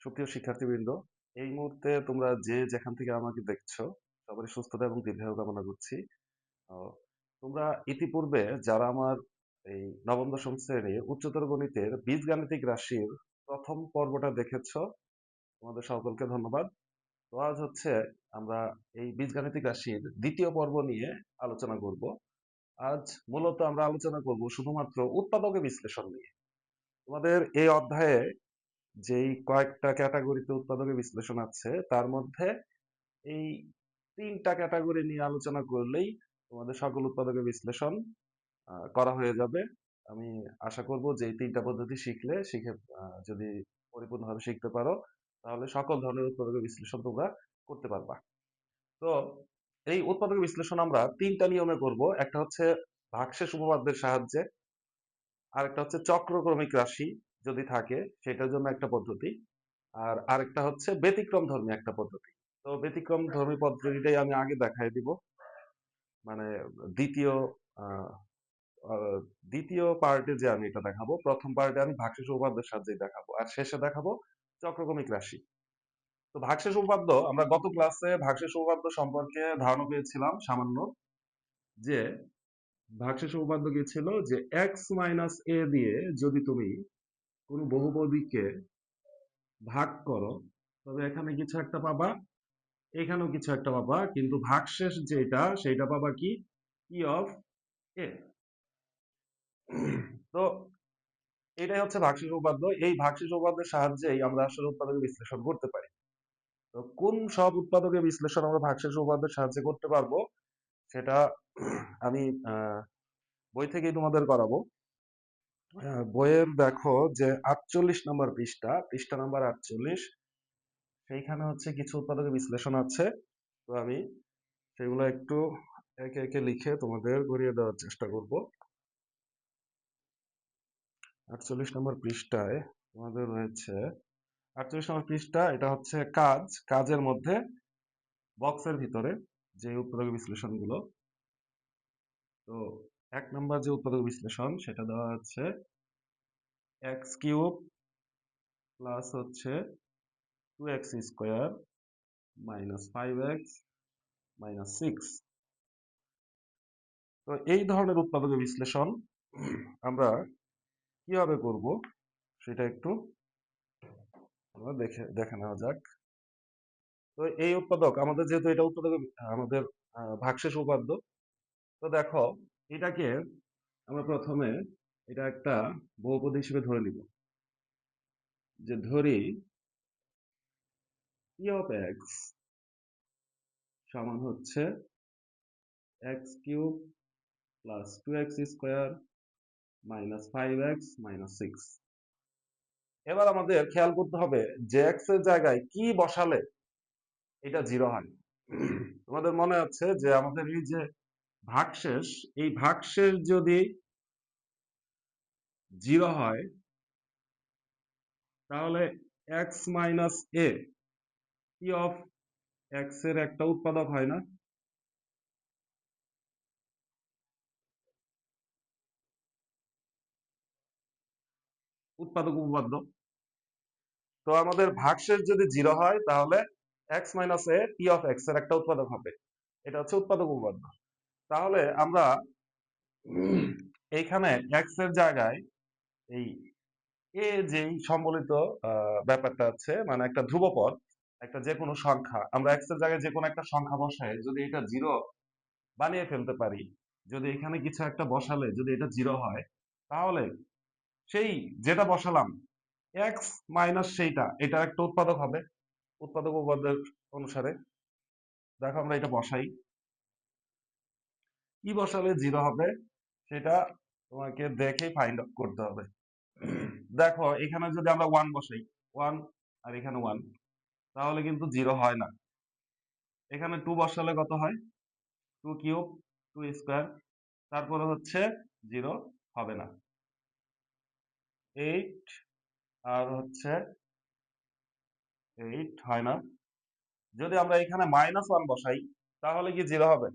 সুপ্রিয় শিক্ষার্থীবৃন্দ, এই মুহূর্তে তোমরা যে যেখান থেকে আমাকে দেখছো সবারই সুস্থতা এবং দীর্ঘায়ু কামনা করছি। আহ, তোমরা ইতিপূর্বে যারা আমার এই নবম দশম শ্রেণীর উচ্চতর গণিতের বীজগাণিতিক রাশির প্রথম পর্বটা দেখেছো, তোমাদের সকলকে ধন্যবাদ। তো আজ হচ্ছে আমরা এই বীজগাণিতিক রাশির দ্বিতীয় পর্ব নিয়ে আলোচনা করব। আজ মূলত আমরা আলোচনা করব শুধুমাত্র উৎপাদকে বিশ্লেষণ নিয়ে। তোমাদের এই অধ্যায়ে যেই কয়েকটা ক্যাটাগরিতে উৎপাদকের বিশ্লেষণ আছে তার মধ্যে এই তিনটা ক্যাটাগরি নিয়ে আলোচনা করলেই তোমাদের সকল উৎপাদকের বিশ্লেষণ করা হয়ে যাবে। আমি আশা করব যে এই তিনটা পদ্ধতি শিখে যদি পরিপূর্ণভাবে শিখতে পারো তাহলে সকল ধরনের উৎপাদকের বিশ্লেষণ তোমরা করতে পারবা। তো এই উৎপাদকের বিশ্লেষণ আমরা তিনটা নিয়মে করব। একটা হচ্ছে ভাগশেষ উপপাদ্যের সাহায্যে, আরেকটা হচ্ছে চক্রক্রমিক রাশি যদি থাকে সেটার জন্য একটা পদ্ধতি, আর আরেকটা হচ্ছে ব্যতিক্রম ধর্মী একটা পদ্ধতি। তো ব্যতিক্রম ধর্মী পদ্ধতিটাই আমি আগে দেখাই দিব, মানে দ্বিতীয় আহ, আহ, দ্বিতীয় পার্টে যে আমি এটা দেখাবো। প্রথম পার্টে আমি ভাগশেষ উপপাদ্যের সাহায্যে দেখাবো, আর শেষে দেখাবো চক্রক্রমিক রাশি। তো ভাগশেষ উপপাদ্য, আমরা গত ক্লাসে ভাগশেষ উপপাদ্য সম্পর্কে ধারণা পেয়েছিলাম সামান্য, যে ভাগশেষ উপপাদ্য কি ছিল, যে এক্স মাইনাস এ দিয়ে যদি তুমি কোনো বহুপদীকে ভাগ করো তবে এখানে কিছু একটা পাবা, এখানেও কিছু একটা পাবা, কিন্তু ভাগশেষ যেটা সেটা পাবা কি, পি অফ এ। তো এটাই হচ্ছে ভাগশেষ উপপাদ্য। এই ভাগশেষ উপপাদ্যের সাহায্যেই আমরা আসলে উৎপাদকের বিশ্লেষণ করতে পারি। তো কোন সব উৎপাদকের বিশ্লেষণ আমরা ভাগশেষ উপপাদ্যের সাহায্যে করতে পারবো সেটা আমি বই থেকেই তোমাদের করাবো। বইয়ের দেখো যে 48 নম্বর পৃষ্ঠা, পৃষ্ঠা নাম্বার 48, সেইখানে হচ্ছে কিছু উৎপাদকের বিশ্লেষণ আছে। তো আমি সেগুলো একটু একে একে লিখে তোমাদের করিয়ে দেওয়ার চেষ্টা করব। 48 নম্বর পৃষ্ঠায় তোমাদের রয়েছে, 48 নম্বর পৃষ্ঠা, এটা হচ্ছে কাজের মধ্যে বক্সের ভিতরে যে উৎপাদক বিশ্লেষণগুলো। তো 1 নম্বর যে উৎপাদক বিশ্লেষণ সেটা দেওয়া হচ্ছে এক্স কিউব প্লাস হচ্ছে 2x square minus 5x minus 6। তো এই ধরনের উৎপাদকের বিশ্লেষণ আমরা কিভাবে করব সেটা একটু আমরা দেখে নেওয়া যাক। তো এই উৎপাদক আমাদের, যেহেতু এটা উৎপাদক আমাদের ভাগশেষ উপাদ্য, তো দেখো এটাকে আমরা প্রথমে এটা একটা বহুপদী হিসেবে ধরে নিব, যে ধরি পি অফ এক্স সমান হচ্ছে x cube plus 2x square minus 5x minus 6। এবার আমাদের খেয়াল করতে হবে যে এক্স এর জায়গায় কি বসালে এটা জিরো হয়। তোমাদের মনে আছে যে আমাদের এই যে ভাগশেষ, এই ভাগশেষ যদি জিরো হয় তাহলে x minus A, P of x এর একটা উৎপাদক হয় না? উৎপাদক উপপাদ্য। তো আমাদের ভাগশেষ যদি জিরো হয় তাহলে x minus A, P of x এর একটা উৎপাদক হবে। এটা হচ্ছে উৎপাদক উপপাদ্য। তাহলে আমরা এইখানে এক্স এর জায়গায় এই এ যেই সম্বলিত ব্যাপারটা আছে, মানে একটা ধ্রুবপদ, একটা যে কোনো সংখ্যা, আমরা এক্স এর জায়গায় যে কোনো একটা সংখ্যা বসায় যদি এটা জিরো বানিয়ে ফেলতে পারি, যদি এখানে কিছু একটা বসালে যদি এটা জিরো হয়, তাহলে সেই যেটা বসালাম এক্স মাইনাস সেইটা, এটার একটা উৎপাদক হবে উৎপাদক উপপাদ্যের অনুসারে। দেখো আমরা এটা বসাই, কি বসালে জিরো হবে সেটা তোমাকে দেখে ফাইন্ড আউট করতে হবে। দেখো এখানে যদি আমরা ওয়ান বসাই, ওয়ান, আর এখানে ওয়ান, তাহলে কিন্তু জিরো হয় না। এখানে টু বসালে কত হয়, টু কিউব, টু স্কোয়ার, তারপরে হচ্ছে জিরো হবে না। এইট, আর হচ্ছে এইট হয় না। যদি আমরা এখানে মাইনাস ওয়ান বসাই তাহলে কি জিরো হবে?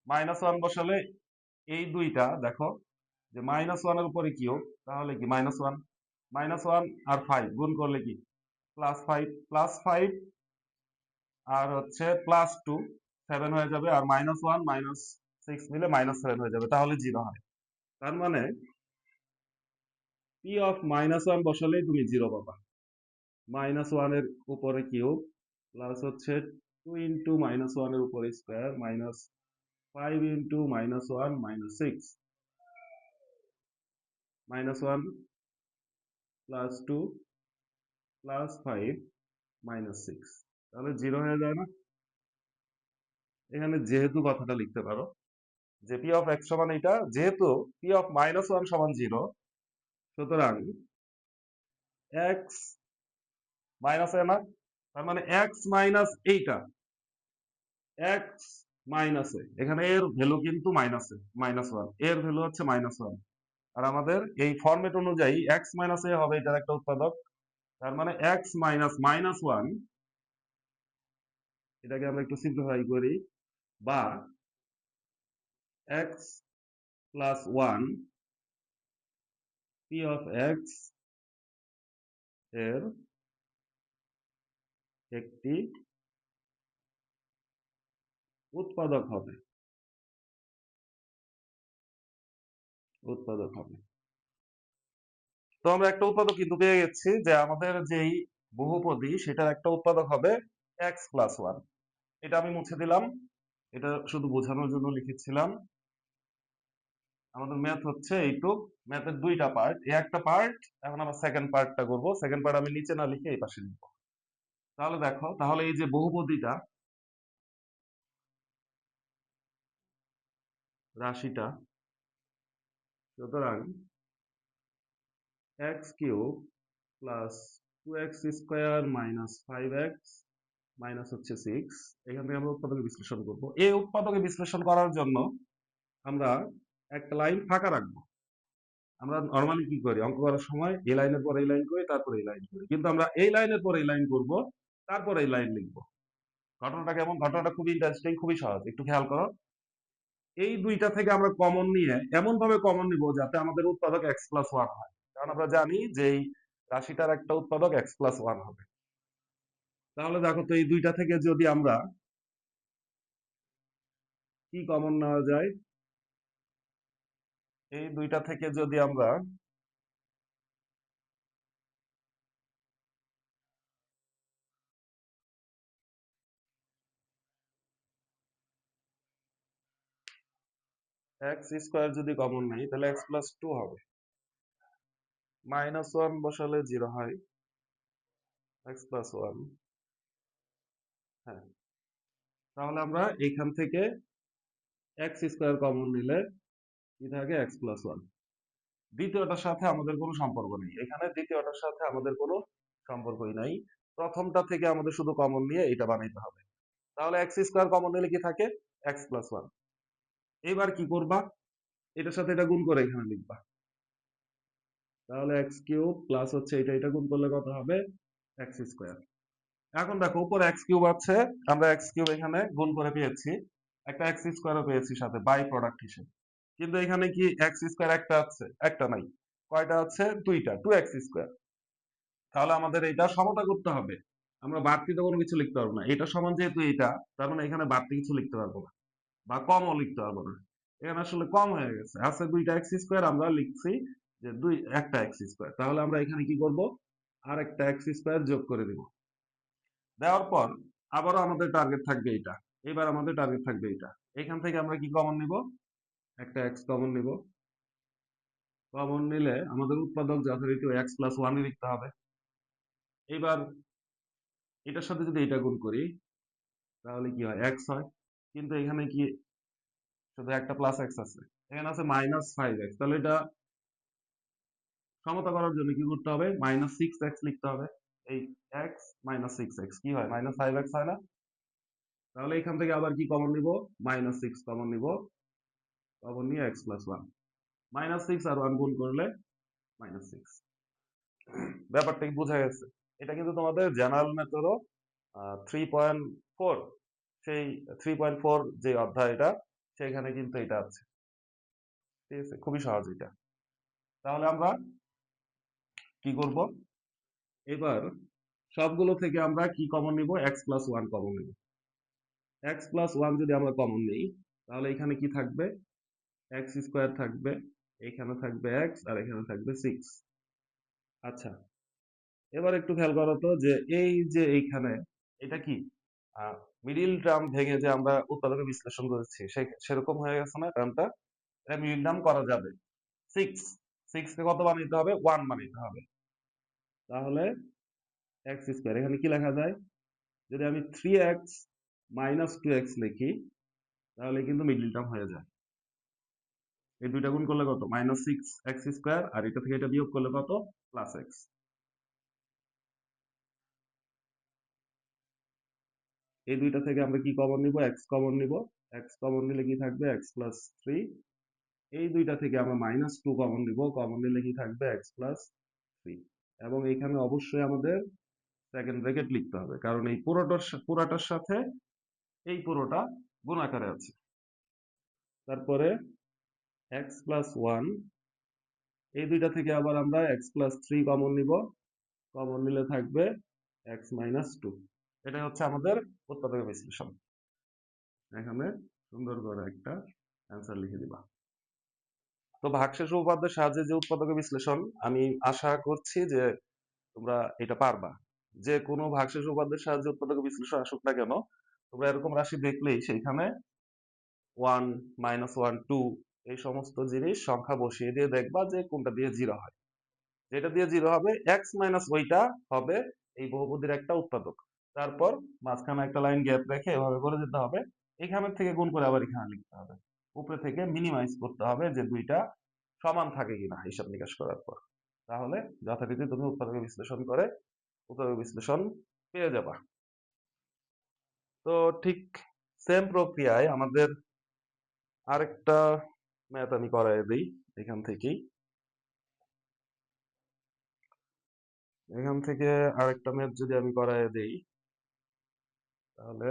মাইনাস ওয়ান বসালে এই দুইটা দেখো, যে মাইনাস ওয়ানের উপরে কিউব, তাহলে কি মাইনাস ওয়ান, মাইনাস ওয়ান আর ফাইভ গুণ করলে কি প্লাস ফাইভ আর হচ্ছে +2 7 হয়ে যাবে, আর -1 -6 মিলে -7 হয়ে যাবে, তাহলে 0 হয়। তার মানে p অফ -1 বসালেই তুমি 0 পাবা। -1 এর উপরে কিউব প্লাস হচ্ছে 2 ইন্টু -1 এর উপরে স্কোয়ার মাইনাস 5 ইন্টু -1 -6 -1 +2 +5 -6, তাহলে 0 হয়ে যায় না? এখানে যেহেতু কথাটা লিখতে পারো যে p অফ x সমান এটা, যেহেতু p অফ -1 সমান 0, সুতরাং x মাইনাস এ না, তার মানে x মাইনাস এইটা, x মাইনাস এ, এখানে এর ভ্যালু কিন্তু -1, এর ভ্যালু হচ্ছে -1, আর আমাদের এই ফরম্যাট অনুযায়ী x মাইনাস এ হবে এটার একটা উৎপাদক। তার মানে x মাইনাস -1, এটাকে আমরা একটু সিম্পলিফাই করি, বা x plus 1 p of x এর একটি উৎপাদক হবে। তো আমরা একটা উৎপাদক কিন্তু পেয়ে গেছি যে আমাদের যেই বহুপদী সেটার একটা উৎপাদক হবে x প্লাস 1। এটা আমি মুছে দিলাম, এটা শুধু বোঝানোর জন্য লিখেছিলাম। আমাদের ম্যাথ হচ্ছে এইটুক, ম্যাথের দুইটা পার্ট, এই একটা পার্ট, এখন আমরা সেকেন্ড পার্টটা করবো। সেকেন্ড পার্ট আমি নিচে না লিখে এই পাশে লিখবো। তাহলে দেখো, তাহলে এই যে বহুপদীটা, রাশিটা, সুতরাং x cube plus 2x square minus 5x minus হচ্ছে 6, এখান থেকে আমরা উৎপাদকে বিশ্লেষণ করব। এই উৎপাদকে বিশ্লেষণ করার জন্য আমরা একটা লাইন ফাঁকা রাখবো। আমরা নর্মালি কি করি, অঙ্ক করার সময় এই লাইনের পর এই লাইন করি, তারপর এই লাইন করি, কিন্তু আমরা এই লাইনের পর এই লাইন করব, তারপর এই লাইন লিখবো। ঘটনাটা কেমন? ঘটনাটা খুবই ইন্টারেস্টিং, খুবই সহজ, একটু খেয়াল করো। এই দুইটা থেকে আমরা কমন নিয়ে এমন ভাবে কমন নিব যাতে আমাদের উৎপাদক x প্লাস 1 হয়, কারণ আমরা জানি যে এই রাশিটার একটা উৎপাদক x প্লাস 1 হবে। তাহলে দেখো তো, এই দুইটা থেকে যদি আমরা কি কমন নেওয়া যায়, এই দুইটা থেকে যদি আমরা এক্স স্কোয়ার যদি কমন নেই, তাহলে এক্স প্লাস 2 হবে। -1 বসালে 0 হয়, এক্স প্লাস 1। হ্যাঁ, তাহলে আমরা এখান থেকে এক্স স্কোয়ার কমন নিলে কি থাকে, এক্স প্লাস 1। দ্বিতীয়টার সাথে আমাদের কোনো সম্পর্ক নেই, এখানে দ্বিতীয়টার সাথে আমাদের কোনো সম্পর্কই নাই। প্রথমটা থেকে আমাদের শুধু কমন নিয়ে এটা বানাইতে হবে। তাহলে এক্স স্কোয়ার কমন নিলে কি থাকে, এক্স প্লাস 1। এবার কি করবা, এটার সাথে এটা গুণ করে এখানে লিখবা। তাহলে এক্স কিউব প্লাস হচ্ছে এটা, এটা গুণ করলে কত হবে, এক্স স্কোয়ার। এখন দেখো, উপরে এক্স কিউব আছে, আমরা এক্স কিউব এখানে গুণ করে পেয়েছি, একটা এক্স স্কোয়ারও পেয়েছি সাথে বাই প্রোডাক্ট হিসেবে। কিন্তু এখানে কি এক্স স্কোয়ার একটা আছে, একটা নাই, কয়টা আছে, দুইটা, 2x স্কোয়ার। তাহলে আমাদের এটা সমতা করতে হবে। আমরা বাড়তি তো কোনো কিছু লিখতে পারবো না, এটা সমান যেহেতু এটা, তার মানে এখানে বাড়তি কিছু লিখতে পারবো না, বা কমও লিখতে পারবো না। এখানে আসলে কম হয়ে গেছে, আছে দুইটা এক্স স্কোয়ার, আমরা লিখছি যে একটা এক্স স্কোয়ার। তাহলে আমরা এখানে কি করব, আর একটা এক্স স্কোয়ার যোগ করে দিব। দেওয়ার পর আবারও আমাদের টার্গেট থাকবে এটা, এবার আমাদের টার্গেট থাকবে এটা। এখান থেকে আমরা কি কমন নিব, একটা এক্স কমন নিব। কমন নিলে আমাদের উৎপাদক যথারীতি এক্স প্লাস 1 লিখতে হবে। এবার এটার সাথে যদি এটা গুণ করি, তাহলে কি হয়, এক্স হয়। কিন্তু এখানে কি শুধু একটা প্লাস এক্স আছে, এখানে আছে -5x, তাহলে এটা সমতা করার জন্য কি করতে হবে, -6x লিখতে হবে। এই এক্স -6x কি হয়, -5x হয় না? তাহলে এখান থেকে আবার কি কমন নিব, -6 কমন নিব, কমন নিয়ে এক্স প্লাস 1, -6 আর 1 গুণ করলে -6। ব্যাপারটা কি বোঝা গেছে? এটা কিন্তু তোমাদের জেনারেল ম্যাথেরও 3.4, সেই 3.4 যে অধ্যায়, এটা সেখানে কিন্তু এটা আছে। ঠিক আছে, খুবই সহজ এটা। তাহলে আমরা কি করব, এবার সবগুলো থেকে আমরা কি কমন নিব, এক্স প্লাস ওয়ান কমন নিব। এক্স প্লাস ওয়ান যদি আমরা কমন নিই, তাহলে এখানে কি থাকবে, এক্স স্কোয়ার থাকবে, এখানে থাকবে এক্স, আর এখানে থাকবে সিক্স। আচ্ছা, এবার একটু খেয়াল করো তো যে এই যে এইখানে এটা কি মিডিল টার্ম ভেঙে যে আমরা উৎপাদকে বিশ্লেষণ করেছি সেরকম হয়ে গেছে না টার্মটা? এটা মিডিল টার্ম করা যাবে। সিক্স, সিক্স কে কত বানাইতে হবে, ওয়ান বানাইতে হবে। তাহলে এক্স স্কোয়ার এখানে কি লেখা যায়, যদি আমি three x minus two x লিখি তাহলে কিন্তু মিডল টার্ম হয়ে যায়। এই দুইটা গুণ করলে কত, মাইনাস সিক্স এক্স স্কোয়ার, আর এটা থেকে এটা বিয়োগ করলে কত, প্লাস এক্স। এই দুইটা থেকে আমরা কি কমন নিব, এক্স কমন নিব। এক্স কমন নিলে কি থাকবে, এক্স প্লাস থ্রি। এই দুইটা থেকে আমরা মাইনাস টু কমন নিব, কমন নিলে কি থাকবে, এক্স প্লাস থ্রি। এবং এখানে অবশ্যই আমাদের সেকেন্ড ব্র্যাকেট লিখতে হবে, কারণ এই পুরোটার সাথে এই পুরোটা গুণ আকারে আছে। তারপরে এক্স প্লাস ওয়ান, এই দুইটা থেকে আবার আমরা এক্স প্লাস থ্রি কমন নিব, কমন নিলে থাকবে এক্স মাইনাস টু। এটা হচ্ছে আমাদের উৎপাদক বিশ্লেষণ। এখানে সুন্দর করে একটা অ্যান্সার লিখে দিবা। তো ভাগশেষ উপপাদ্যের সাহায্যে যে উৎপাদক বিশ্লেষণ, আমি আশা করছি যে তোমরা এটা পারবা। যে কোনো ভাগশেষ উপপাদ্যের সাহায্যে উৎপাদক বিশ্লেষণ আসুক না কেন, তোমরা এরকম রাশি দেখলেই সেইখানে ওয়ান, মাইনাস ওয়ান, টু এই সমস্ত জিনিস সংখ্যা বসিয়ে দিয়ে দেখবা যে কোনটা দিয়ে জিরো হয়। যেটা দিয়ে জিরো হবে এক্স মাইনাস ওইটা হবে এই বহুপদীর একটা উৎপাদক। তারপর মাঝখানে একটা লাইন গ্যাপ রেখে এভাবে করে যেতে হবে, এখানের থেকে গুণ করে আবার এখানে লিখতে হবে, উপরে থেকে মিনিমাইজ করতে হবে যে দুইটা সমান থাকে কিনা হিসাব নিকাশ করার পর। তাহলে যথারীতি তুমি উৎপাদক বিশ্লেষণ করে উৎপাদক বিশ্লেষণ পেয়ে যাবা। তো ঠিক সেম প্রক্রিয়ায় আমাদের আরেকটা ম্যাথ আমি করাই দিই এখান থেকেই। এখান থেকে আরেকটা ম্যাথ যদি আমি করাই দিই তাহলে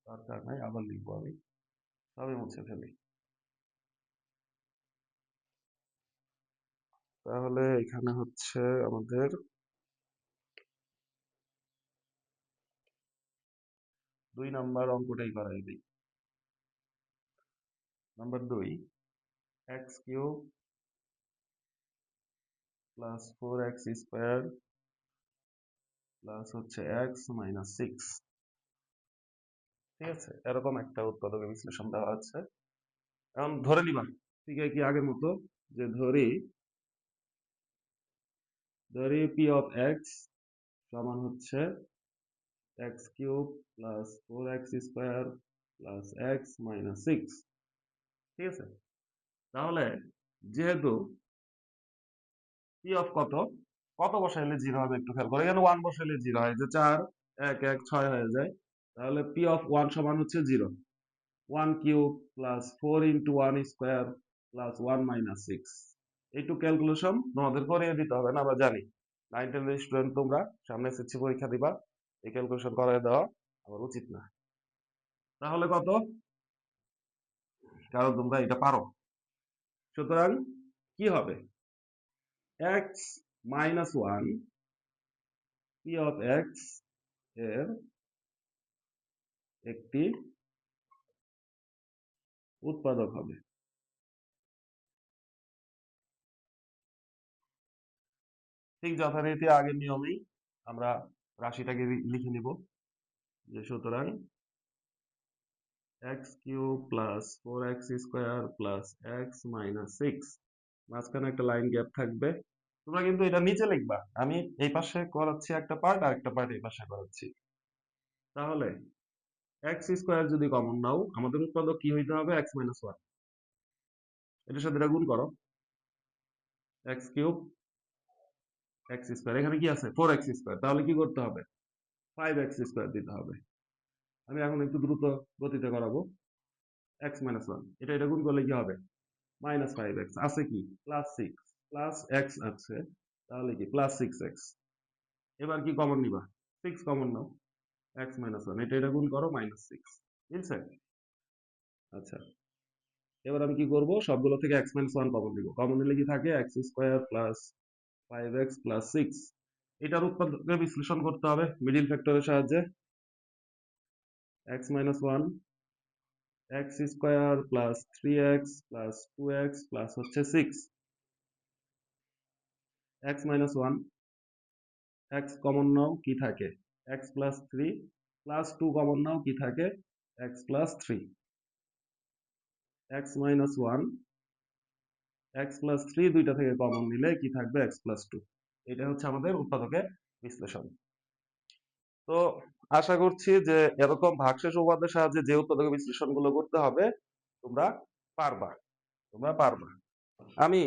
দরকার নাই, আবার লিখবো আমি, সবই মুছে ফেলি। তাহলে এখানে হচ্ছে আমাদের 2 নাম্বার অঙ্কটাই করাই দিই। Number 2, x cube plus 4x square plus হচ্ছে এক্স মাইনাস সিক্স। ঠিক আছে, এরকম একটা উৎপাদক বিশ্লেষণ দেওয়া আছে। এখন ধরে নিবা, ঠিক আছে, কি আগের মতো, যে ধরি ধরি পি অফ এক্স সমান হচ্ছে x cube plus 4x square plus x minus six. ঠিক আছে, তাহলে যেহেতু পি অফ কত, কত বসাইলে জিরো হবে একটু খেয়াল করে, এখানে ওয়ান বসাইলে জিরো হয়, যে চার এক এক ছয় হয়ে যায়। তাহলে পি অফ ওয়ান সমান হচ্ছে zero. One cube plus four into one square plus one minus six. এইটু ক্যালকুলেশন তোমাদের করিয়ে দিতে হবে না, আমরা জানি। 9-10 স্টুডেন্ট তোমরা, সামনে এসএসসি পরীক্ষা দিবা, এই ক্যালকুলেশন করাই দেওয়া আমার উচিত না। তাহলে কত, কারণ তোমরা এটা পারো। সুতরাং কি হবে, x minus one P of x এর একটি উৎপাদক হবে। ঠিক যথারীতি আগের নিয়মেই আমরা রাশিটাকে লিখে নিব, যে সুতরাং x cube plus 4x square plus x minus six, মাঝখানে একটা লাইন গ্যাপ থাকবে। তোমরা কিন্তু এটা নিচে লিখবা, আমি এই পাশে করাচ্ছি একটা পার্ট আর একটা পার্ট এই পাশে করাচ্ছি। তাহলে এক্স স্কোয়ার যদি কমন নাও, আমাদের উৎপাদক কি হইতে হবে, এক্স মাইনাস ওয়ান। এটার সাথে এটা গুণ করো, এক্স কিউব এক্স স্কোয়ার, এখানে কি আছে, 4x স্কোয়ার, তাহলে কি করতে হবে, 5x স্কোয়ার দিতে হবে। আমি এখন একটু দ্রুত গতিতে করাবো। এক্স মাইনাস ওয়ান, এটা গুণ করলে কি হবে, মাইনাস 5x, আছে কি প্লাস সিক্স, প্লাস এক্স আছে, তাহলে কি প্লাস 6x। এবার কি কমন নিবা, সিক্স কমন নাও, এক্স মাইনাস ওয়ান, এটা গুণ করো মাইনাস সিক্স। বুঝছে? আচ্ছা, এবার আমি কি করব, সবগুলো থেকে এক্স মাইনাস ওয়ান কমন দিব। কমন নিলে কি থাকে, x square plus five x plus six. এটার উৎপাদকে বিশ্লেষণ করতে হবে মিডিল ফ্যাক্টরের সাহায্যে। X minus one, x square plus three x plus two x plus হচ্ছে six. X minus one, x common নাও, কি থাকে, x plus three, plus two common নাও, কি থাকে, x plus three. X minus one, x plus three দুইটা থেকে common নিলে কি থাকবে, এক্স প্লাস টু। এটা হচ্ছে আমাদের উৎপাদকের বিশ্লেষণ। তো আশা করছি যে এরকম ভাগশেষ উপপাদ্যের সাহায্যে যে উৎপাদকের বিশ্লেষণ গুলো করতে হবে তোমরা পারবা, তোমরা পারবা। আমি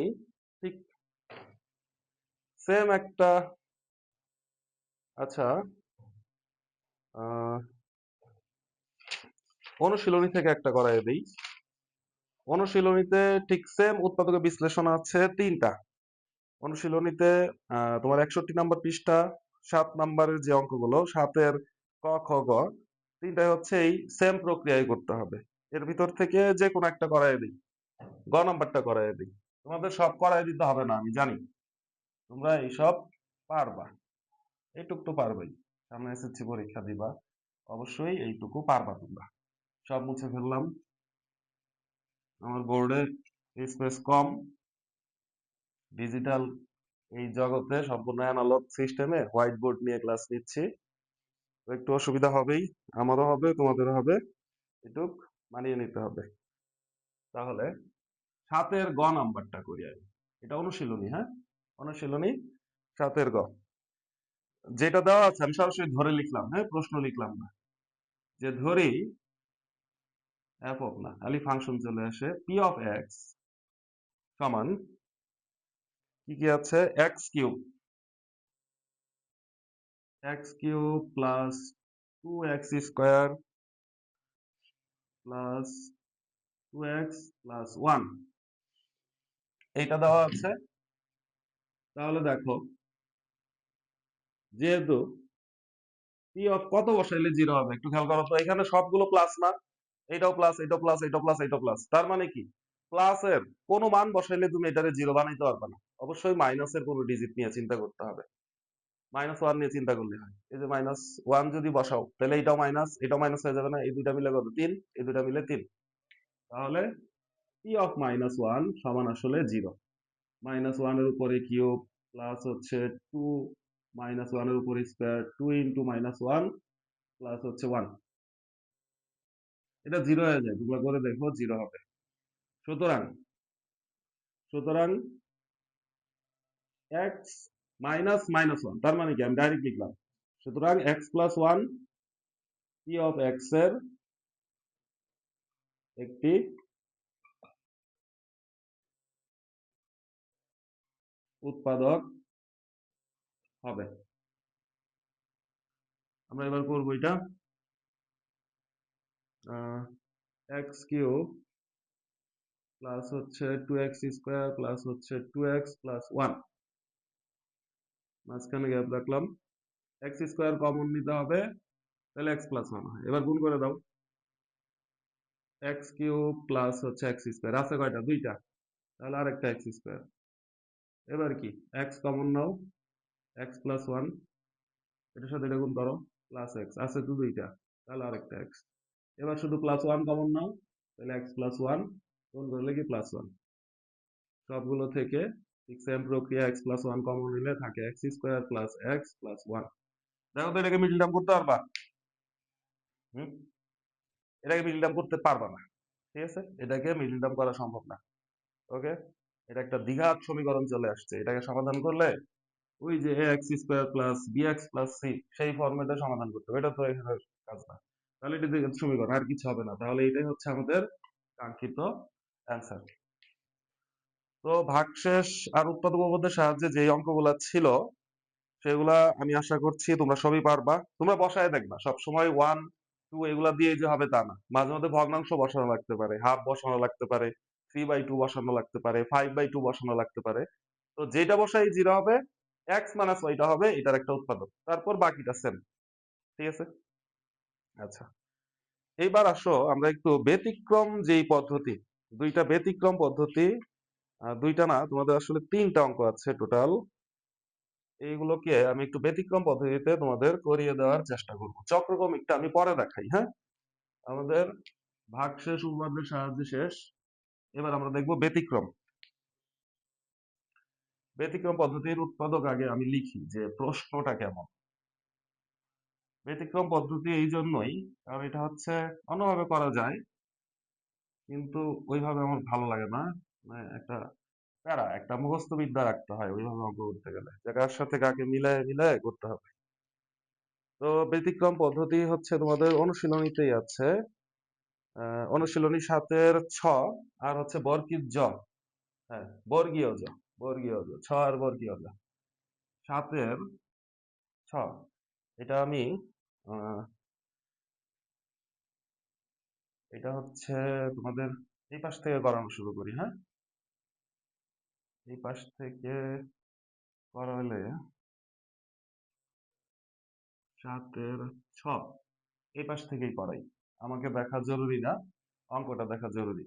ঠিক সেম একটা, আচ্ছা, আহ অনুশীলনী থেকে একটা করাই দিই। অনুশীলনীতে ঠিক সেম উৎপাদকের বিশ্লেষণ আছে তিনটা। অনুশীলনীতে তোমার 61 নম্বর পৃষ্ঠা 7 নম্বরের যে অঙ্কগুলো, 7-এর ক খ গ, তিনটাই হচ্ছে এই সেম প্রক্রিয়ায় করতে হবে। এর ভিতর থেকে যে কোনো একটা করাই দিই, গ নাম্বারটা করাই দিই। তোমাদের সব করাই দিতে হবে না, আমি জানি তোমরা এইসব পারবা, এইটুক তো পারবেই। সামনে এসএসসি পরীক্ষা দিবা, অবশ্যই এইটুকু পারবা তোমরা। সব মুছে ফেললাম, আমার বোর্ডে স্পেস কম, ডিজিটাল এই জগতে সম্পূর্ণ অ্যানালগ সিস্টেমে হোয়াইট বোর্ড নিয়ে ক্লাস নিচ্ছি, তো একটু অসুবিধা হবেই, আমারও হবে তোমাদেরও হবে, একটু মানিয়ে নিতে হবে। তাহলে 7-এর গ নাম্বারটা করি আমি, এটা অনুশীলনী, হ্যাঁ, অনুশীলনী 7-এর গ। যেটা দেওয়া আছে আমি সরাসরি ধরে লিখলাম, হ্যাঁ, প্রশ্ন লিখলাম না। যে ধরি এফ অফ না, খালি ফাংশন চলে আসে, পি অফ এক্স সমান কি কি আছে, x cube, x cube plus two x square plus two x plus one, এইটা দেওয়া আছে। তাহলে দেখো, যেহেতু পি অফ কত বসাইলে জিরো হবে, একটু খেয়াল করো তো, এখানে সবগুলো প্লাস না, এটাও প্লাস, এটাও প্লাস, এটাও প্লাস, এটাও প্লাস, তার মানে কি, প্লাসের কোনো মান বসাইলে তুমি এটারে জিরো বানাইতে পারবে না, অবশ্যই মাইনাসের কোনো ডিজিট নিয়ে চিন্তা করতে হবে। মাইনাস ওয়ান নিয়ে চিন্তা করলে হয়, এই যে মাইনাস ওয়ান যদি বসাও তাহলে এটাও মাইনাস, এটাও মাইনাস হয়ে যাবে না, এই দুইটা মিলে কত, তিন, এই দুইটা মিলে তিন। তাহলে পি অফ মাইনাস ওয়ান সমান আসলে জিরো। মাইনাস ওয়ানের উপরে কিউব প্লাস হচ্ছে টু, মাইনাস ওয়ানের উপরে square, two into minus one plus হচ্ছে ওয়ান, এটা জিরো হয়ে যায়, তোমরা করে দেখো জিরো হবে। সুতরাং সুতরাং এক্স মাইনাস মাইনাস ওয়ান, তার মানে কি, আমি ডাইরেক্ট লিখলাম, সুতরাং x plus one P of x এর একটি উৎপাদক হবে। আমরা এবার করবো এটা, এক্স কিউব প্লাস হচ্ছে টু এক্স স্কোয়ার প্লাস হচ্ছে টু এক্স প্লাস ওয়ান, মাঝখানে গ্যাপ রাখলাম, এক্স স্কোয়ার কমন নিতে হবে, তাহলে এক্স প্লাস ওয়ান হয়। এবার গুণ করে দাও, এক্স কিউব প্লাস হচ্ছে এক্স স্কোয়ার, আছে কয়টা, দুইটা, তাহলে আরেকটা এক্স স্কোয়ার। এবার কি, এক্স কমন নাও, এক্স প্লাস ওয়ান, এটার সাথে এটা গুণ করো, প্লাস এক্স, আছে তো দুইটা, তাহলে আরেকটা এক্স। এবার শুধু প্লাস ওয়ান কমন নাও, তাহলে এক্স প্লাস ওয়ান, গুণ করলে কি প্লাস ওয়ান। সবগুলো থেকে ঠিক সেম প্রক্রিয়া, এক্স প্লাস ওয়ান কমন নিলে থাকে x square plus x plus one. দেখো তো এটাকে মিডল টার্ম করতে পারবা? হুম, এটাকে মিডল টার্ম করতে পারবা না, ঠিক আছে, এটাকে মিডল টার্ম করা সম্ভব না। ওকে, এটা একটা দ্বিঘাত সমীকরণ চলে আসছে, এটাকে সমাধান করলে ওই যে a x square plus b x plus c, সেই ফর্মেটে সমাধান করতে হবে, এটা তো এখানে কাজ না। তাহলে এটা দ্বিঘাত সমীকরণ, আর কিছু হবে না, তাহলে এটাই হচ্ছে আমাদের কাঙ্ক্ষিত অ্যান্সার। তো ভাগশেষ আর উৎপাদক উপপাদ্যের সাহায্যে যে অঙ্কগুলা ছিল সেগুলা আমি আশা করছি তোমরা সবই পারবা। তোমরা বসায় দেখবা, সবসময় ওয়ান টু এগুলা দিয়ে যে হবে তা না, মাঝে মধ্যে ভগ্নাংশ বসানো লাগতে পারে, হাফ বসানো লাগতে পারে, থ্রি বাই টু বসানো লাগতে পারে, ফাইভ বাই টু বসানো লাগতে পারে। তো যেটা বসাই জিরো হবে, এক্স মাইনাস ওয়াইটা হবে এটার একটা উৎপাদক, তারপর বাকিটা সেম, ঠিক আছে। আচ্ছা, এইবার আসো আমরা একটু ব্যতিক্রম যেই পদ্ধতি, দুইটা ব্যতিক্রম পদ্ধতি, দুইটা না তোমাদের আসলে তিনটা অঙ্ক আছে টোটাল। এইগুলোকে আমি একটু ব্যতিক্রম পদ্ধতিতে তোমাদের করিয়ে দেওয়ার চেষ্টা করব। চক্রক্রমিকটা আমি পরে দেখাই, হ্যাঁ? আমাদের ভাগশেষ উপপাদ্যের সাহায্যে শেষ। এবার আমরা দেখব ব্যতিক্রম। ব্যতিক্রম পদ্ধতির উৎপাদক আগে আমি লিখি যে প্রশ্নটা কেমন। ব্যতিক্রম পদ্ধতি এই জন্যই কারণ এটা হচ্ছে অন্যভাবে করা যায়, কিন্তু ওইভাবে আমার ভালো লাগে না। মানে একটা প্যারা, একটা মুখস্থ বিদ্যা রাখতে হয় ওইভাবে অঙ্ক করতে গেলে, যে কার সাথে কাকে মিলায় মিলায় করতে হবে। তো ব্যতিক্রম পদ্ধতি হচ্ছে তোমাদের অনুশীলনীতেই আছে। অনুশীলনী ৭-এর ৬ আর হচ্ছে বর্গীর জ। হ্যাঁ, বর্গীয় জ, বর্গীয় জ, ৬ আর বর্গীয় জ। ৭-এর ৬ এটা আমি আহ, এটা হচ্ছে তোমাদের এই পাশ থেকে করানো শুরু করি, হ্যাঁ? এই পাশ থেকে করালে ৭-এর ৬ এই পাশ থেকেই করাই, আমাকে দেখা জরুরি না, অঙ্কটা দেখা জরুরি।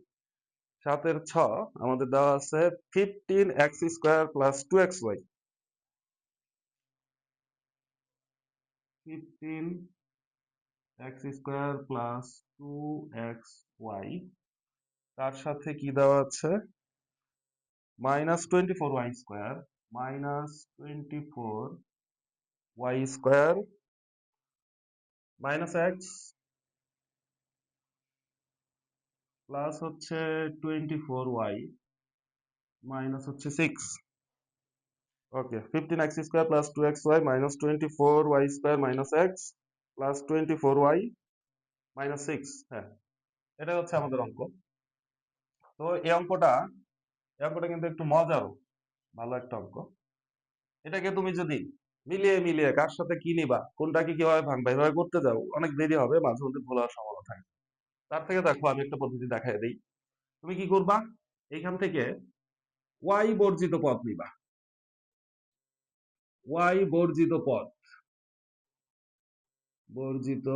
৭-এর ৬ আমাদের দেওয়া আছে 15x² + 2xy। 15x² + 2xy, তার সাথে কি দেওয়া আছে? -24y² -24y² x প্লাস হচ্ছে 24y মাইনাস হচ্ছে 6। ওকে, 15x² + 2xy -24y² - x plus 24y - 6। হ্যাঁ, এটা হচ্ছে আমাদের অঙ্ক। তো এই অঙ্কটা কিন্তু একটু মজারও, ভালো একটা অঙ্ক। এটাকে তুমি যদি মিলিয়ে মিলিয়ে কার সাথে কি নিবা, কোনটাকে কিভাবে ভাঙবা, এভাবে করতে যাও, অনেক দেরি হবে, মাঝে মধ্যে ভুল হওয়ার সম্ভাবনা থাকে। তার থেকে দেখো আমি একটা পদ্ধতি দেখাই দিই। তুমি কি করবা? এইখান থেকে ওয়াই বর্জিত পদ নিবা। ওয়াই বর্জিত পদ, বর্জিত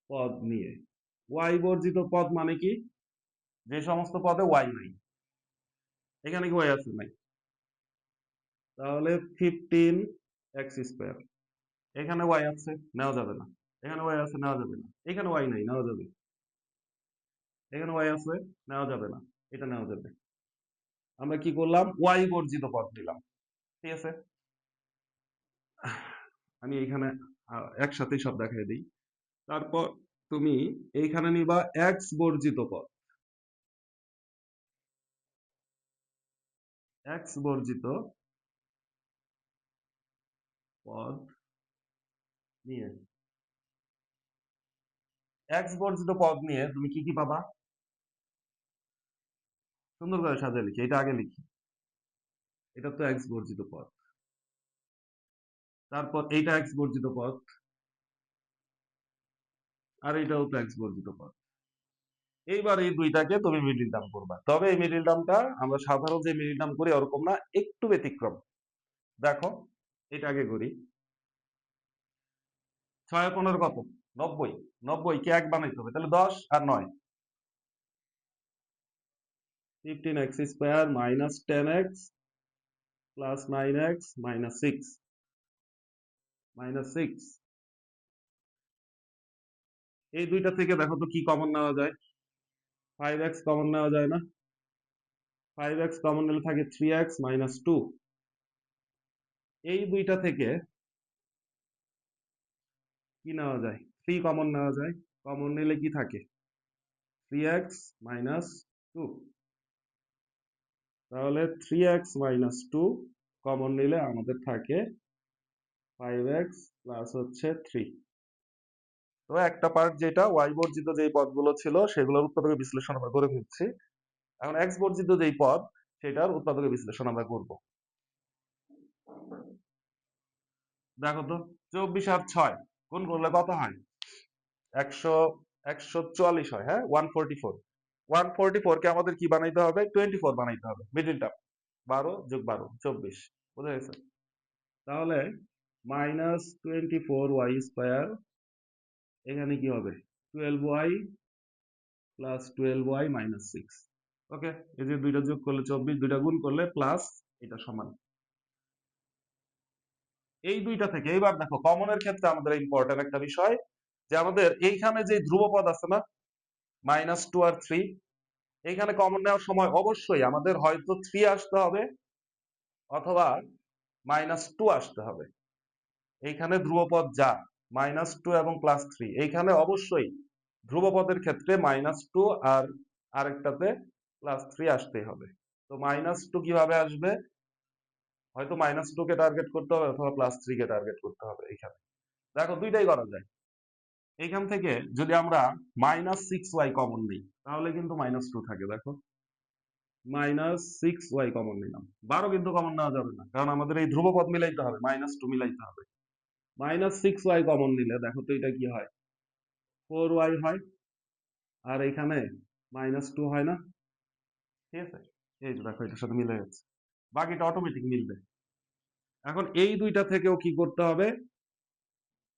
পদ নিয়ে, ওয়াই বর্জিত পদ মানে কি? যে সমস্ত পদে ওয়াই নাই। এখানে কি ওয়াই আছে? নাই। তাহলে 15x², এখানে ওয়াই আছে, নেওয়া যাবে না। এখানে ওয়াই আছে, নেওয়া যাবে না। এখানে ওয়াই নাই, নেওয়া যাবে। এখানে ওয়াই আছে, নেওয়া যাবে না। এটা নেওয়া যাবে। আমরা কি করলাম? ওয়াই বর্জিত পদ নিলাম। ঠিক আছে, আমি এখানে একসাথেই সব দেখাই দিই। তারপর তুমি এইখানে নিবা এক্স বর্জিত পদ। এক্স বর্জিত পদ নিয়ে, এক্স বর্জিত পদ নিয়ে তুমি কি কি পাবা? সুন্দর করে সাজিয়ে লিখি, এটা আগে লিখি। এটা তো এক্স বর্জিত পদ, তারপর এইটা এক্স বর্জিত পদ, আর এটাও তো এক্স বর্জিত পদ। এইবার এই দুইটাকে তুমি মিডিল টার্ম করবা, তবে এই মিডিল টার্মটা আমরা সাধারণ যে মিডিল টার্ম করি ওরকম না, একটু ব্যতিক্রম। দেখো, এটা আগে করি। 6 আর 15 কত? 90। 90 কে এক বানাইতে হবে, তাহলে 10 আর 9, 15x² - 10x + 9x - 6 -6। এই দুইটা থেকে দেখো তো কি কমন নেওয়া যায়? 5x কমন নেওয়া যায় না? 5x কমন নিলে থাকে 3x - 2। এই দুইটা থেকে কি নেওয়া যায়? 3 কমন নেওয়া যায়। কমন নিলে কি থাকে? 3x - 2। তাহলে 3x - 2 কমন নিলে আমাদের থাকে 5x প্লাস হচ্ছে 3। তো একটা পার্ট যেটা ওয়াই বর্জিত যেই পদগুলো ছিল সেগুলোর উৎপাদকের বিশ্লেষণ আমরা করে ফেলছি। এখন এক্স বর্জিত যেই পদ সেটার উৎপাদকের বিশ্লেষণ আমরা করব। দেখো তো, 24 আর 6 গুণ করলে কত হয়? 100, 144 হয়, হ্যাঁ, 144। 144 কে আমাদের কি বানাইতে হবে? 24 বানাইতে হবে, মিডিল টার্ম। 12 + 12 24, বুঝা গেছে? তাহলে -24y² এখানে কি হবে 12y প্লাস 12y মাইনাস 6। ওকে, এই যে দুইটা যোগ করলে 24, দুইটা গুণ করলে প্লাস এটা সমান। এই দুইটা থেকে এইবার দেখো কমনের ক্ষেত্রে আমাদের ইম্পর্টেন্ট একটা বিষয় যে আমাদের এইখানে যে ধ্রুবপদ আছে না -2 আর 3, এইখানে কমন নেওয়ার সময় অবশ্যই আমাদের হয়তো 3 আসতে হবে অথবা -2 আসতে হবে। এইখানে ধ্রুবপদ যা -2 এবং +3, এইখানে অবশ্যই ধ্রুবপদের ক্ষেত্রে -2 আর আরেকটাতে +3 আসতেই হবে। তো -2 কিভাবে আসবে? হয়তো -2 কে টার্গেট করতে হবে অথবা +3 কে টার্গেট করতে হবে। এইখানে দেখো দুইটাই করা যায়। এইখান থেকে যদি আমরা -6y কমন নিই তাহলে কিন্তু -2 থাকে। দেখো -6y কমন নিলাম, 12 কিন্তু কমন নেওয়া যাবে না, কারণ আমাদের এই ধ্রুবপদ মিলাইতে হবে, -2 মিলাইতে হবে। -6y কমন নিলে দেখো তো এটা কি হয়, 4y হয়, আর এখানে -2 হয় না। ঠিক আছে, এই যে দেখো এটার সাথে মিলে যাচ্ছে, বাকিটা অটোমেটিক মিলবে। এখন এই দুইটা থেকেও কি করতে হবে,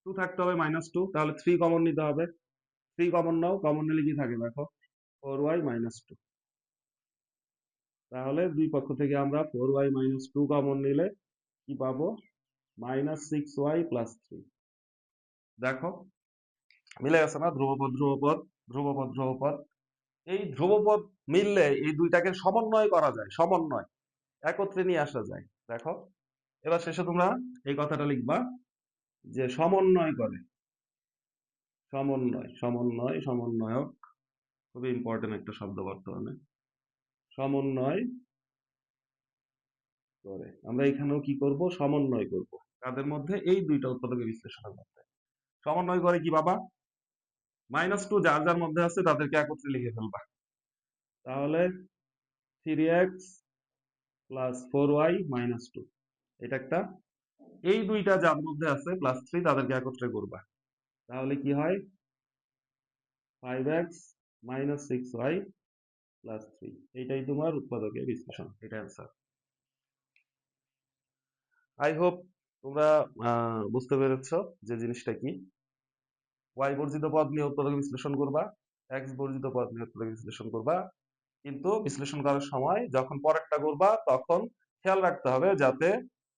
2 থাকতে হবে, -2, তাহলে 3 কমন নিতে হবে। 3 কমন নাও, কমন নিলে কি থাকে দেখো 4y -2। তাহলে দুই পক্ষ থেকে আমরা 4y -2 কমন নিলে কি পাবো, -6y + 3। দেখো মিলে গেছে না, ধ্রুবপদ ধ্রুবপদ, ধ্রুবপদ ধ্রুবপদ। এই ধ্রুবপদ মিললে এই দুইটাকে সমন্বয় করা যায়, সমন্বয় একত্রে নিয়ে আসা যায়। দেখো এবার শেষে তোমরা এই কথাটা লিখবা যে সমন্বয় করে, সমন্বয় সমন্বয় সমন্বয়ক, খুবই ইম্পর্টেন্ট একটা শব্দ বর্তমানে, সমন্বয় করে। আমরা এখানেও কি করব, সমন্বয় করব তাদের মধ্যে, এই দুইটা উৎপাদকের বিশ্লেষণের মধ্যে। সমন্বয় করে কি বাবা, -2 যার যার মধ্যে আছে তাদেরকে একত্রে লিখে ফেলবা। তাহলে 3x + 4y - 2, এটা একটা। এই দুইটা যার মধ্যে আছে +3 তাদেরকে একত্রে করবা, তাহলে কি হয় 5x - 6y + 3। এইটাই তোমার উৎপাদকের বিশ্লেষণ, এটা অ্যান্সার। আই হোপ তোমরা বুঝতে পেরেছো যে জিনিসটা কি। y বর্জিত পদ নিয়ে উৎপাদক বিশ্লেষণ করবা, x বর্জিত পদ নিয়ে উৎপাদক বিশ্লেষণ করবা, কিন্তু বিশ্লেষণ করার সময় যখন পরেরটা করবা তখন খেয়াল রাখতে হবে যাতে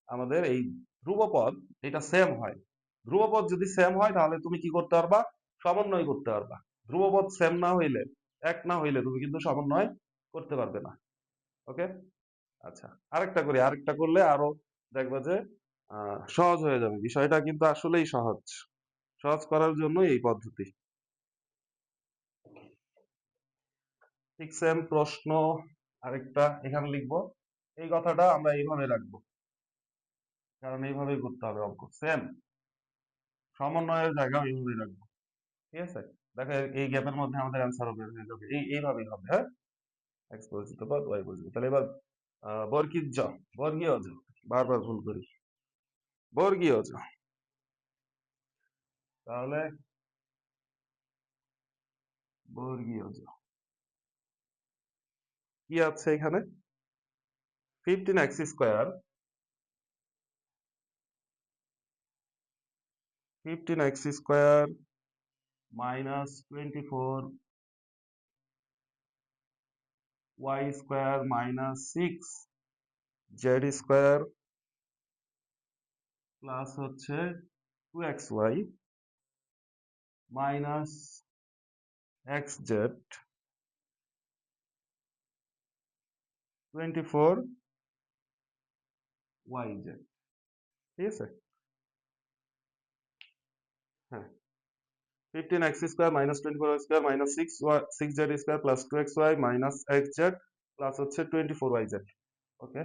আমাদের এই ধ্রুবপদ এটা সেম হয়। ধ্রুবপদ যদি সেম হয় তাহলে তুমি কি করতে পারবা, সমন্বয় করতে পারবা। ধ্রুবপদ সেম না হইলে, এক না হইলে তুমি কিন্তু সমন্বয় করতে পারবে না। ওকে, আচ্ছা আরেকটা করি, আরেকটা করলে আরো দেখবা যে সহজ হয়ে যাবে বিষয়টা, কিন্তু আসলেই সহজ, সহজ করার জন্য এই পদ্ধতি। ঠিক সেম প্রশ্ন আরেকটা এখানে লিখবো, এই কথাটা আমরা এইভাবে রাখবো, কারণ এইভাবেই করতে হবে অঙ্ক, সেম সমন্বয়ের জায়গা এইভাবেই রাখবো। ঠিক আছে, দেখো এই গ্যাপের মধ্যে আমাদের অ্যান্সার বের হয়ে যাবে, এইভাবেই হবে। হ্যাঁ, এক্স পরিচিত পদ ওয়াই পরিচিত, তাহলে এবার বর্গীয় জ, বর্গীয় জ, বারবার ভুল করি, বর্গীয় জ। তাহলে বর্গীয় জ কি আছে এখানে, 15x² 15x² -24y² -6z² plus হচ্ছে 2xy -xz 24yz। ঠিক আছে, হ্যাঁ, 15x² -24y² -6z² plus 2xy -xz plus হচ্ছে 24yz। ওকে,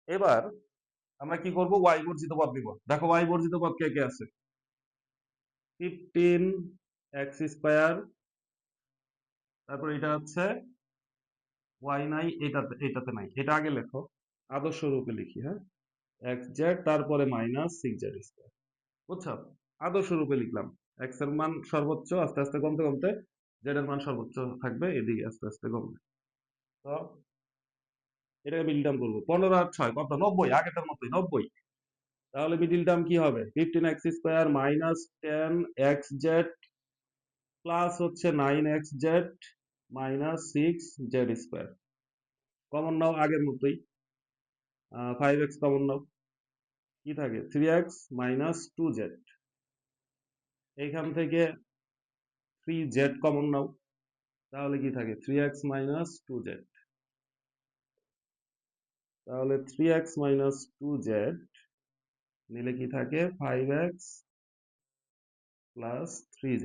এবার আমরা কি করব, y বর্জিত পদ নিব। দেখো y বর্জিত পদ কে কে আছে, 15x², তারপর এটা হচ্ছে y নাই, এটাতে এটাতে নাই, এটা আগে লেখো, আদর্শ রূপে লিখি। হ্যাঁ, xz তারপরে -6z², বুঝছো, আদর্শ রূপে লিখলাম। x এর মান সর্বোচ্চ, আস্তে আস্তে কমতে কমতে z এর মান সর্বোচ্চ থাকবে, এদিকে আস্তে আস্তে কমবে। তো এটাকে বিল ডাউন করবো, 15 আর 6 কত, 90, আগেটার মতোই 90। তাহলে মিডিল টার্ম কি হবে? 15x² মাইনাস 10xz প্লাস হচ্ছে 9xz মাইনাস 6z²। কমন নাও আগের মতোই, 5x কমন নাও, কি থাকে? 3x minus 2z। এইখান থেকে 3z কমন নাও, তাহলে কি থাকে? 3x minus 2z। তাহলে 3x মাইনাস 2z নিলে কি থাকে? 5x plus 3z।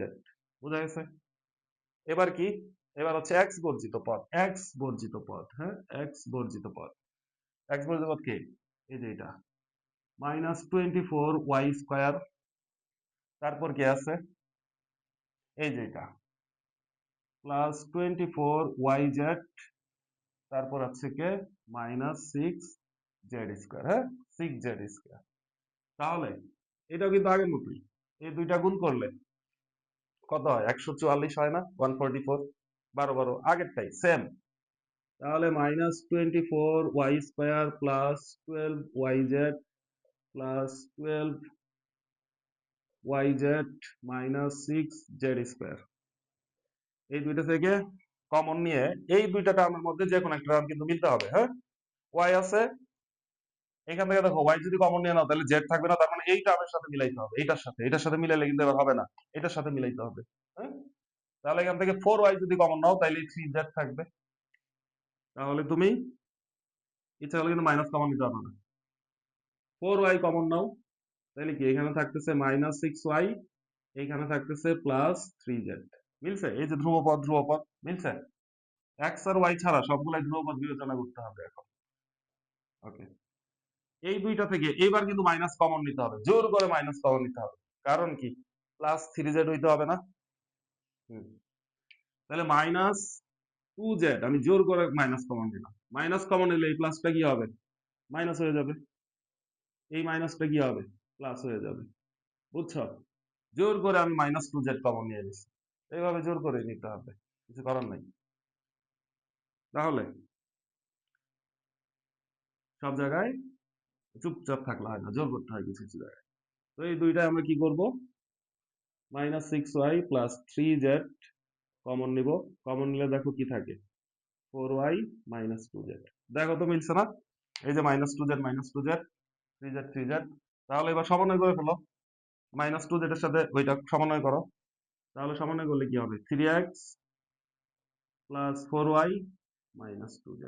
বোঝা গেছে? এবার কি? এবার হচ্ছে x বর্জিত পদ, x বর্জিত পদ, হ্যাঁ, x বর্জিত পদ। x বর্জিত পদ কি? এই যে এটা মাইনাস 24y²। তারপর কি আছে? এই যে এটা প্লাস 24yz। তারপর আছে কে? মাইনাস 6z², হ্যাঁ, 6z²। তাহলে এটাও কিন্তু আগের মতোই, এই দুইটা গুণ করলে কত হয়? 144 হয় না? 144, 12 আগেরটাই সেম। তাহলে minus 24y² plus 12yz plus 12yz minus 6z²। এই দুইটা থেকে কমন নিয়ে এই দুইটা টার্মের মধ্যে যে কোনো একটা টার্ম কিন্তু মিলতে হবে, হ্যাঁ। y আছে, এখান থেকে দেখো y যদি কমন নিয়ে নাও তাহলে z থাকবে না, তার মানে এই টার্মের সাথে মিলাইতে হবে, এটার সাথে মিলাইলে কিন্তু এবার হবে না, এটার সাথে মিলাইতে হবে, হ্যাঁ। তাহলে এখান থেকে 4y যদি কমন নাও তাহলে 3z থাকবে। তাহলে তুমি ইচ্ছা হলে কিন্তু মাইনাস কমন নিতে পারবে না। 4y কমন নাও, তাহলে কি এখানে থাকতেছে মাইনাস 6y, এইখানে থাকতেছে প্লাস 3z। মিলছে? এই যে ধ্রুবপদ ধ্রুবপদ মিলছে। x আর y ছাড়া সবগুলাই ধ্রুবপদ বিবেচনা করতে হবে এখন। ওকে, এই দুইটা থেকে এইবার কিন্তু মাইনাস কমন নিতে হবে, জোর করে মাইনাস কমন নিতে হবে। কারণ কি? প্লাস 3z হইতে হবে না? হুম। তাহলে মাইনাস 2z আমি জোর করে মাইনাস কমন নিলাম। মাইনাস কমন নিলে এই প্লাসটা কি হবে? মাইনাস হয়ে যাবে। এই মাইনাসটা কি হবে? প্লাস হয়ে যাবে। বুঝছো? জোর করে আমি মাইনাস 2z কমন নিয়ে নিচ্ছি। এইভাবে জোর করে নিতে হবে, কিছু করার নাই। তাহলে সব জায়গায় চুপচাপ থাকলে হয় না, জোর করতে হয় কিছু কিছু জায়গায়। তো এই দুইটাই আমরা কি করব? Minus 6y plus 3z common নিব। কমন নিলে দেখো কি থাকে? 4y minus 2z। দেখো তো মিলছে না? এই যে minus 2z minus 2z, 3z 3z। তাহলে এবার সমন্বয় করে ফেলো, মাইনাস 2z এর সাথে ওইটা সমন্বয় করো। তাহলে সমন্বয় করলে কি হবে? 3x plus 4y minus 2z।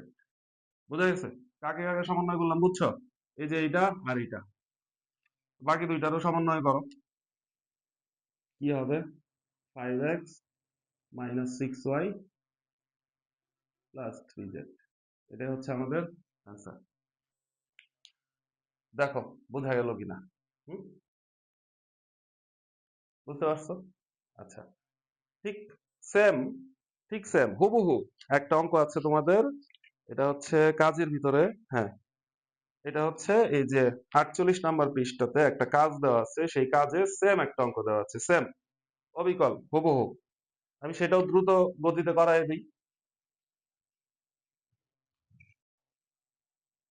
বুঝা গেছে? কাকে কাকে সমন্বয় করলাম বুঝছো? এই যে এইটা আর এইটা, বাকি দুইটারও সমন্বয় করো। কি হবে? 5x minus 6y plus 3z। এটাই হচ্ছে আমাদের আনসার। দেখো বোঝা গেল কিনা? হুম, বুঝতে পারছো? আচ্ছা, ঠিক সেম, ঠিক সেম হুবহু একটা অঙ্ক আছে তোমাদের। এটা হচ্ছে কাজের ভিতরে, হ্যাঁ, এটা হচ্ছে এই যে 48 নাম্বার পৃষ্ঠাতে একটা কাজ দেওয়া আছে, সেই কাজে সেম একটা অঙ্ক দেওয়া আছে, সেম অবিকল হুবহু। আমি সেটাও দ্রুত গতিতে করাই দিই।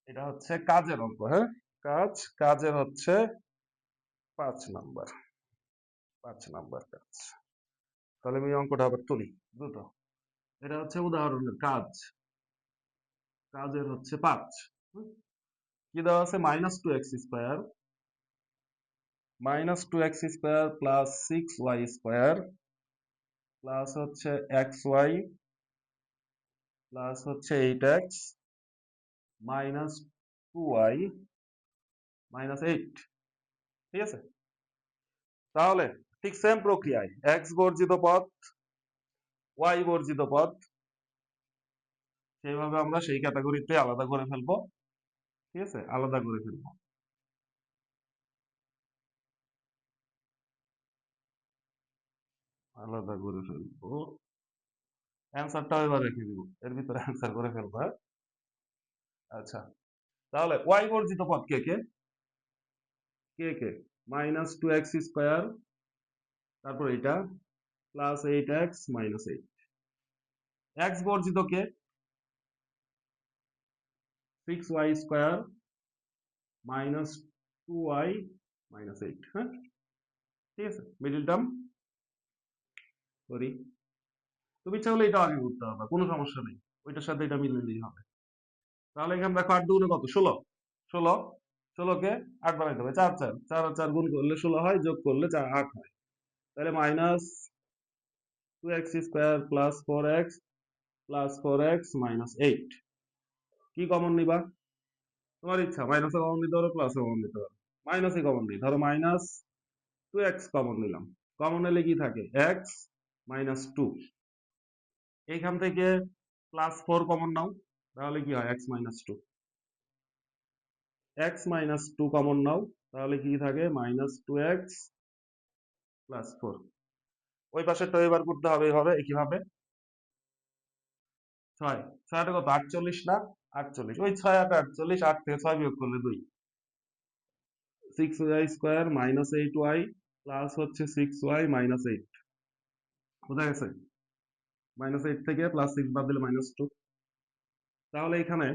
এটা হচ্ছে কাজের অঙ্ক, হ্যাঁ, কাজের হচ্ছে 5 নাম্বার, 5 নাম্বার কাজ। তাহলে আমি অঙ্কটা আবার তুলি দ্রুত। এটা হচ্ছে উদাহরণের কাজ, কাজের হচ্ছে 5। কি দেওয়া আছে? -2x² -2x² plus 6y² plus হচ্ছে xy প্লাস হচ্ছে 8x মাইনাস 2y মাইনাস 8। ঠিক আছে? তাহলে ঠিক সেম প্রক্রিয়ায় x বর্জিত পদ, y বর্জিত পদ, সেইভাবে আমরা সেই ক্যাটাগরিতে আলাদা করে ফেলবো। ঠিক আছে? আলাদা করে ফেলবো, আলাদা করে ফেলবো। অ্যান্সারটাও এবার রেখে দিব, এর ভিতরে অ্যান্সার করে ফেলবো, হ্যাঁ। আচ্ছা, তাহলে y বর্জিত পদ কে কে? কে কে? -2x², তারপর এটা প্লাস 8x মাইনাস 8। x বর্জিত কে? 6y² মাইনাস 2y মাইনাস 8, হ্যাঁ ঠিক আছে, মিডিল টার্ম করি। তুমি চাইলে এটা আগে করতে হবে, কোনো সমস্যা নেই, ওইটার সাথে এটা মিলে নিলেই হবে। তাহলে এখানে দেখো 8 দুগুণে কত, 16, 16, 16কে 8 বানাইতে হবে, 4 4 4 আর 4 গুণ করলে 16 হয়, যোগ করলে 4 8 হয়। তাহলে minus 2x square plus 4x plus 4x minus 8, কি কমন নিবা? তোমার ইচ্ছা, মাইনাসে কমন নিতে পারো, প্লাসে কমন নিতে পারো। মাইনাসে কমন নিই, ধরো মাইনাস 2x কমন নিলাম। কমন নিলে কি থাকে, x মাইনাস 2। এইখান থেকে প্লাস 4 কমন নাও, তাহলে কি হয়, x minus 2। x minus 2 common নাও, তাহলে কি থাকে, মাইনাস 2x প্লাস 4। ওই পাশেরটা এবার করতে হবে এইভাবে, একইভাবে। 6, 6 কত, 48 না, 48, ওই 6 8 48, 8 থেকে 6 বিয়োগ করলে 2, 6y square minus 8y plus হচ্ছে 6y মাইনাস 8, বোঝা গেছে? মাইনাস 8 থেকে প্লাস 6 বাদ দিলে মাইনাস 2। তাহলে এখানে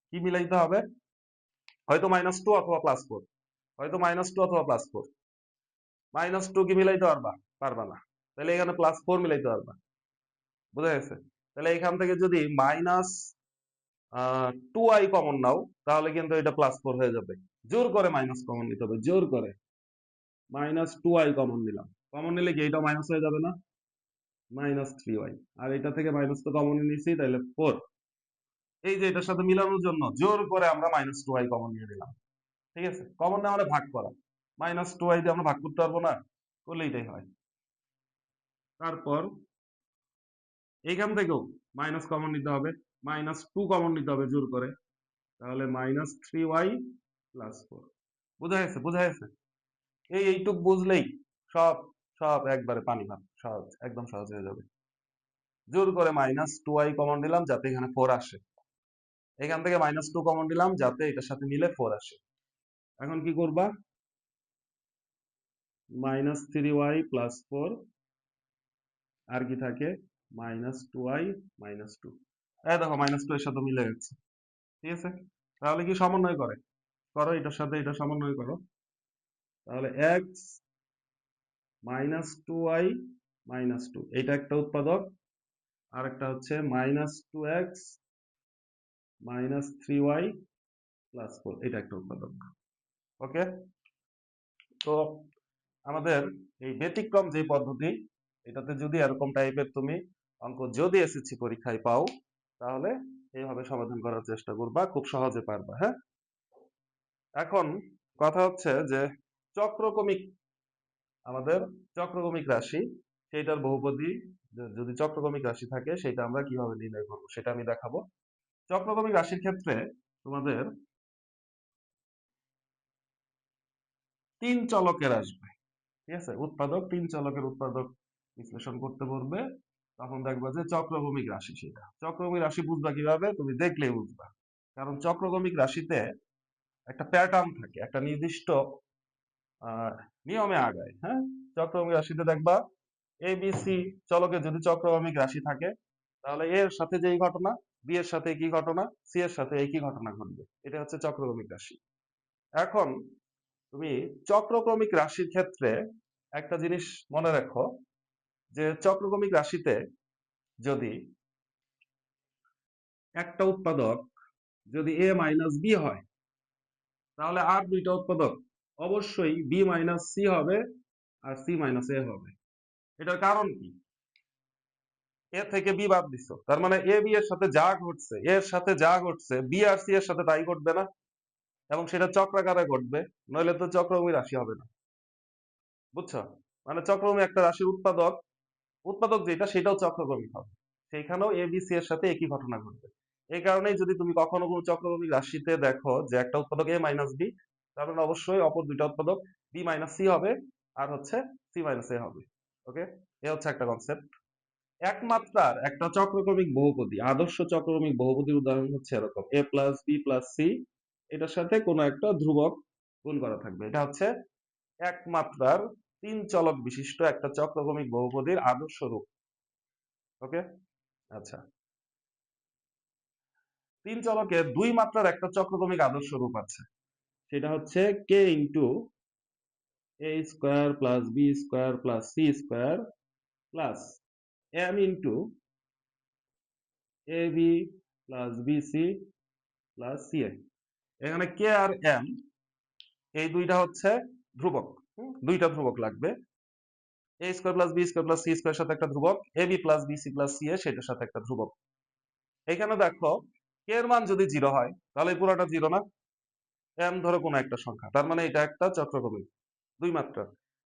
কি মিলাইতে হবে, হয়তো মাইনাস 2 অথবা প্লাস 4, হয়তো মাইনাস 2 অথবা প্লাস 4। মাইনাস 2 কি মিলাইতে পারবা? পারবা না। তাহলে এখানে প্লাস 4 মিলাইতে পারবা, বোঝা গেছে? তাহলে এখান থেকে যদি মাইনাস 2i কমন নাও, তাহলে কিন্তু এটা প্লাস 4 হয়ে যাবে। জোর করে মাইনাস কমন নিতে হবে, জোর করে। মাইনাস 2i কমন নিলাম, কমন নিলে কি এটা মাইনাস হয়ে যাবে না, মাইনাস 3y। আর এটা থেকে মাইনাস তো কমন নিয়েছি, তাহলে 4। এই যে এটার সাথে মিলানোর জন্য জোর করে আমরা মাইনাস 2i কমন নিয়ে নিলাম, ঠিক আছে? কমন না হলে ভাগ করা, মাইনাস 2i দিয়ে আমরা ভাগ করতে পারবো না, করলে এটাই হয়। তারপর এইখান থেকেও মাইনাস কমন নিতে হবে, মাইনাস 2 কমন নিতে হবে জোর করে, তাহলে মাইনাস 3y প্লাস 4। বোঝা গেছে, বোঝা গেছে? এইটুক বুঝলেই সব সব একবারে পানি ভাত, সহজ, একদম সহজ হয়ে যাবে। জোর করে মাইনাস 2i কমন নিলাম যাতে এখানে 4 আসে, এখান থেকে মাইনাস 2 কমন নিলাম যাতে এটার সাথে মিলে 4 আসে। এখন কি করবা, মাইনাস 3y প্লাস 4, আর কি থাকে, মাইনাস 2i মাইনাস 2। এই দেখো মাইনাস 2 এর সাথে মিলে গেছে, ঠিক আছে? তাহলে কি সমন্বয় করে, করো এটার সাথে এটা সমন্বয় করো, তাহলে x মাইনাস 2i মাইনাস 2, এটা একটা উৎপাদক। আর একটা হচ্ছে minus 2x minus 3y plus 4, এটা একটা উৎপাদক। ওকে, তো আমাদের এই ব্যতিক্রম যে পদ্ধতি, এটাতে যদি এরকম টাইপের তুমি অঙ্ক যদি এসএসসি পরীক্ষায় পাও, তাহলে এইভাবে সমাধান করার চেষ্টা করবা, খুব সহজে পারবা। হ্যাঁ, এখন কথা হচ্ছে যে চক্রক্রমিক, আমাদের চক্রক্রমিক রাশি, সেইটার বহুপদী যদি চক্রক্রমিক রাশি থাকে, সেটা আমরা কিভাবে নির্ণয় করবো সেটা আমি দেখাবো। চক্রক্রমিক রাশির ক্ষেত্রে তোমাদের 3 চলকের আসবে, ঠিক আছে? উৎপাদক 3 চলকের উৎপাদক বিশ্লেষণ করতে বলবে, তখন দেখবা যে চক্রক্রমিক রাশি। সেটা চক্রক্রমিক রাশি বুঝবা কিভাবে, তুমি দেখলেই বুঝবা। কারণ চক্রক্রমিক রাশিতে একটা প্যাটার্ন থাকে, একটা নির্দিষ্ট নিয়মে আগায়। হ্যাঁ, চক্রক্রমিক রাশিতে দেখবা এ বি সি চলকে যদি চক্রক্রমিক রাশি থাকে, তাহলে এর সাথে যেই ঘটনা, বি এর সাথে একই ঘটনা, সি এর সাথে একই ঘটনা ঘটবে। এটা হচ্ছে চক্রক্রমিক রাশি। এখন তুমি চক্রক্রমিক রাশির ক্ষেত্রে একটা জিনিস মনে রাখো, যে চক্রক্রমিক রাশিতে যদি একটা উৎপাদক যদি এ মাইনাস বি হয়, তাহলে আর দুইটা উৎপাদক অবশ্যই বি মাইনাস সি হবে আর সি মাইনাস এ হবে। এটার কারণ কি, এ থেকে বি বাদ দিছো, তার মানে এ বি এর সাথে যা ঘটছে, এর সাথে যা ঘটছে বি আর সি এর সাথে তাই ঘটবে না, এবং সেটা চক্রাকারে ঘটবে, নইলে তো চক্রক্রমিক রাশি হবে না। বুঝছো? মানে চক্রক্রমিক একটা রাশির উৎপাদক, উৎপাদক যেটা সেটাও চক্রক্রমিক হবে, সেইখানেও এ বি সি এর সাথে একই ঘটনা ঘটবে। এই কারণেই যদি তুমি কখনো কোনো চক্রক্রমিক রাশিতে দেখো যে একটা উৎপাদক এ মাইনাস বি, তার মানে অবশ্যই অপর দুইটা উৎপাদক বি মাইনাস সি হবে আর হচ্ছে সি মাইনাস এ হবে। ওকে, এ হচ্ছে একটা কনসেপ্ট। একমাত্রার একটা চক্রক্রমিক বহুপদী, আদর্শ চক্রক্রমিক বহুপদীর উদাহরণ হচ্ছে এরকম, এ প্লাস বি প্লাস সি, এটার সাথে কোনো একটা ধ্রুবক গুণ করা থাকবে। এটা হচ্ছে একমাত্রার 3 চলক বিশিষ্ট একটা চক্রক্রমিক বহুপদীর আদর্শ রূপ। ওকে, আচ্ছা, 3 চলকের 2 মাত্রার একটা চক্রক্রমিক আদর্শ রূপ আছে। সেটা হচ্ছে k into a square plus b square plus C square plus m into a b plus b c plus c a. এখানে কে আর এম এই দুইটা হচ্ছে ধ্রুবক। দুইটা ধ্রুবক লাগবে। A square plus b square plus C square সাথে একটা ধ্রুবক, a b plus b c plus c a সেটার সাথে একটা ধ্রুবক। এখানে দেখো কে এর মান যদি জিরো হয় তাহলে এই পুরোটা জিরো না? এম ধরো কোনো একটা সংখ্যা, তার মানে এটা একটা চক্রক্রমিক দুই মাত্রার।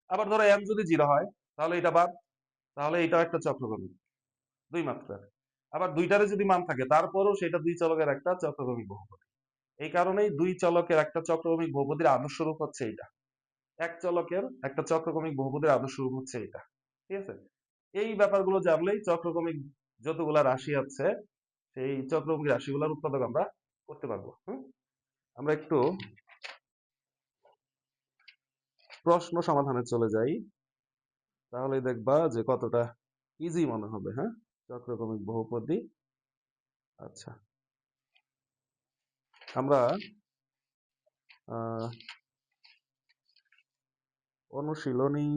আবার ধরো এম যদি জিরো হয় তাহলে এটা বাদ, তাহলে এটাও একটা চক্রক্রমিক দুই মাত্রার। আবার দুইটারে যদি মান থাকে তারপরেও সেটা দুই চলকের একটা চক্রক্রমিক বহুপদী। এই কারণেই দুই চলকের একটা চক্রক্রমিক বহুপদীর আদর্শ রূপ হচ্ছে এটা। এক চলকের একটা চক্রক্রমিক বহুপদীর আদর্শ রূপ হচ্ছে এটা। ঠিক আছে? এই ব্যাপারগুলো জানলেই চক্রক্রমিক যতগুলা রাশি আছে সেই চক্রক্রমিক রাশিগুলোর উৎপাদক আমরা করতে পারবো। আমরা একটু প্রশ্ন সমাধানে চলে যাই, তাহলে দেখবা যে কতটা ইজি মনে হবে। হ্যাঁ, চক্রক্রমিক বহুপদী। আচ্ছা, আমরা আহ অনুশীলনী,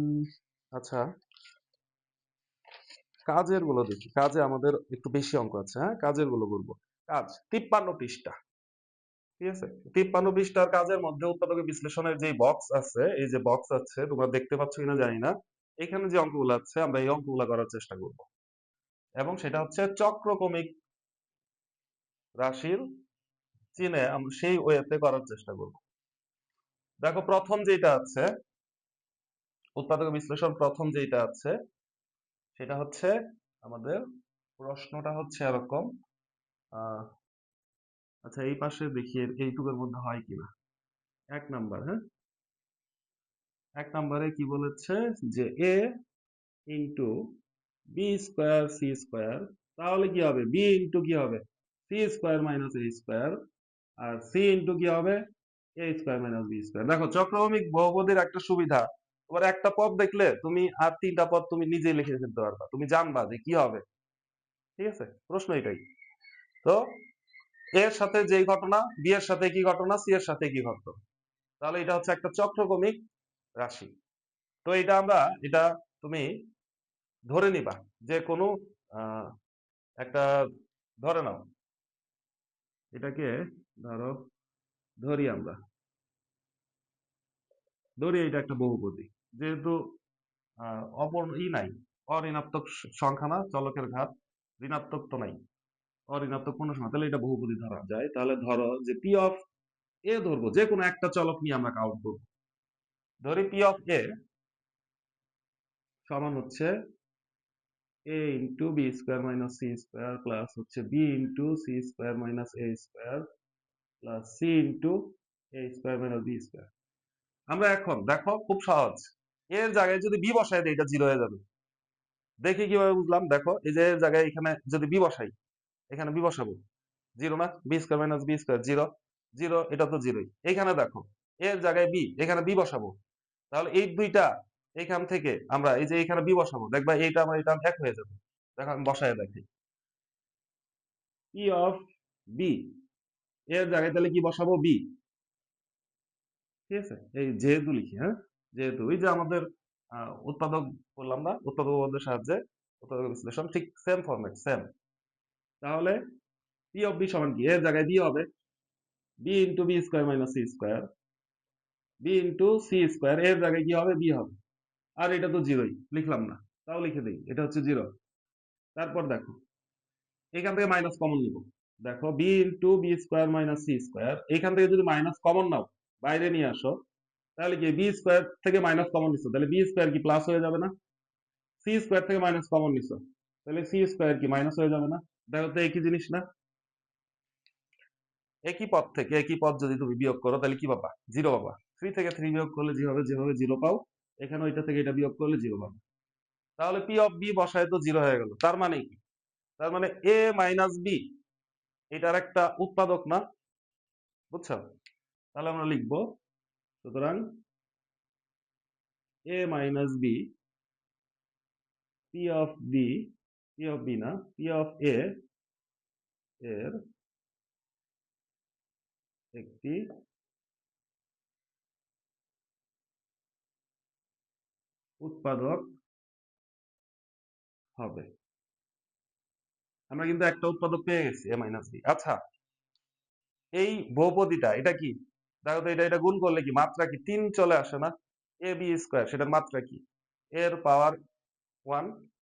আচ্ছা কাজের গুলো দেখি। কাজে আমাদের একটু বেশি অঙ্ক আছে। হ্যাঁ, কাজের গুলো করবো। কাজ 53 পৃষ্ঠা। ঠিক আছে, 53 পৃষ্ঠার কাজের মধ্যে উৎপাদক বিশ্লেষণের যে বক্স আছে, এই যে বক্স আছে তোমরা দেখতে পাচ্ছ কিনা জানি না, এখানে যে অঙ্কগুলো আছে আমরা এই অঙ্কগুলো করার চেষ্টা করব, এবং সেটা হচ্ছে চক্রক্রমিক রাশির চিনে আমরা সেই ওয়েতে করার চেষ্টা করব। দেখো প্রথম যেটা আছে, উৎপাদক বিশ্লেষণ প্রথম যেটা আছে সেটা হচ্ছে আমাদের প্রশ্নটা হচ্ছে এরকম। আহ আচ্ছা, এই পাশে দেখি এইটুকুর মধ্যে হয় কিনা। এক নাম্বার, হ্যাঁ, এক নাম্বারে কি বলেছে যে a into B square c square, তাহলে কি হবে বি ইন্টু কি হবে c square minus a square, আর সি ইন্টু কি হবে a square minus B square. দেখো চক্রক্রমিক বহুপদীর একটা সুবিধা, তোমার একটা পদ দেখলে তুমি আর তিনটা পদ তুমি নিজেই লিখে ফেলতে পারবা, তুমি জানবা যে কি হবে। ঠিক আছে, প্রশ্ন এটাই। তো এর সাথে যেই ঘটনা, বি এর সাথে কি ঘটনা, সি এর সাথে কি ঘটনা, তাহলে এটা হচ্ছে একটা চক্রক্রমিক রাশি। তো এটা আমরা, এটা তুমি ধরে নিবা যে কোনো আহ একটা, ধরে নাও এটাকে, ধরো ধরি আমরা, ধরি এটা একটা বহুপদী। যেহেতু অপর নাই, অঋণাত্মক সংখ্যা না, চলকের ঘাত ঋণাত্মক তো নাই, অঋণাত্মক কোনো সংখ্যা, তাহলে এটা বহুপদী ধরা যায়। তাহলে ধরো যে পি অফ এ ধরবো, যে কোনো একটা চলক নিয়ে আমরা কাউন্ট করবো। ধরি পি অফ এ সমান হচ্ছে এ into B square minus C square plus হচ্ছে b into C square minus a square plus c into a square minus B square. আমরা এখন দেখো খুব সহজ, এর জায়গায় যদি বি বসাই দিই এটা জিরো হয়ে যাবে। দেখি কিভাবে বুঝলাম, দেখো এই যে এর জায়গায় এখানে যদি বি বসাই, এখানে বি বসাবো, জিরো না, B square minus B square zero, zero এটা তো জিরোই। এখানে দেখো এর জায়গায় বি, এখানে বি বসাবো, তাহলে এই দুইটা এখান থেকে আমরা এই যে এখানে বি বসাবো, দেখবা এইটা আমার এটা এক হয়ে যাবে। দেখো আমি বসায় দেখি, পি অফ বি এর জায়গায় তাহলে কি বসাবো বি। ঠিক আছে, এই যেহেতু লিখি, হ্যাঁ, যেহেতু ওই যে আমাদের উৎপাদক করলাম না, উৎপাদক পদ্ধতির সাহায্যে উৎপাদক বিশ্লেষণ, ঠিক সেম ফরম্যাট সেম। তাহলে পি অফ বি সমান কি, এর জায়গায় বি হবে B into B square minus C square, B into C square, এর জায়গায় কি হবে বি হবে। আর এটা তো জিরোই, লিখলাম না, তাও লিখে দিই এটা হচ্ছে জিরো। তারপর দেখো এখান থেকে মাইনাস কমন নিব, দেখো B into B square minus C square, এখান থেকে যদি মাইনাস কমন নাও বাইরে নিয়ে আসো, তাহলে কি বি স্কোয়ার থেকে মাইনাস কমন নিছো, তাহলে বি স্কোয়ার কি প্লাস হয়ে যাবে না? সি স্কোয়ার থেকে মাইনাস কমন নিছো, তাহলে সি স্কোয়ার কি মাইনাস হয়ে যাবে না? দেখো তো একই জিনিস না? একই পদ থেকে একই পদ যদি তুমি বিয়োগ করো তাহলে কি পাবা, জিরো পাবা। থ্রি থেকে থ্রি বিয়োগ করলে যেভাবে যেভাবে জিরো পাও, এখানে ওইটা থেকে এটা বিয়োগ করলে জিরো পাবে। তাহলে পি অফ বি বসায় তো জিরো হয়ে গেল, তার মানে কি, তার মানে এ মাইনাস বি এটার একটা উৎপাদক না, বুঝছো? তাহলে আমরা লিখবো, সুতরাং a minus b p of b, p of b না, পি অফ এ এর একটি উৎপাদক হবে। আমরা কিন্তু একটা উৎপাদক পেয়ে গেছি a মাইনাস বি। আচ্ছা, এই বহুপদীটা এটা কি? দেখো তো, এটা গুণ করলে কি মাত্রা কি 3 চলে আসে না? এ বি স্কয়ার, সেটার মাত্রা কি? a এর পাওয়ার 1,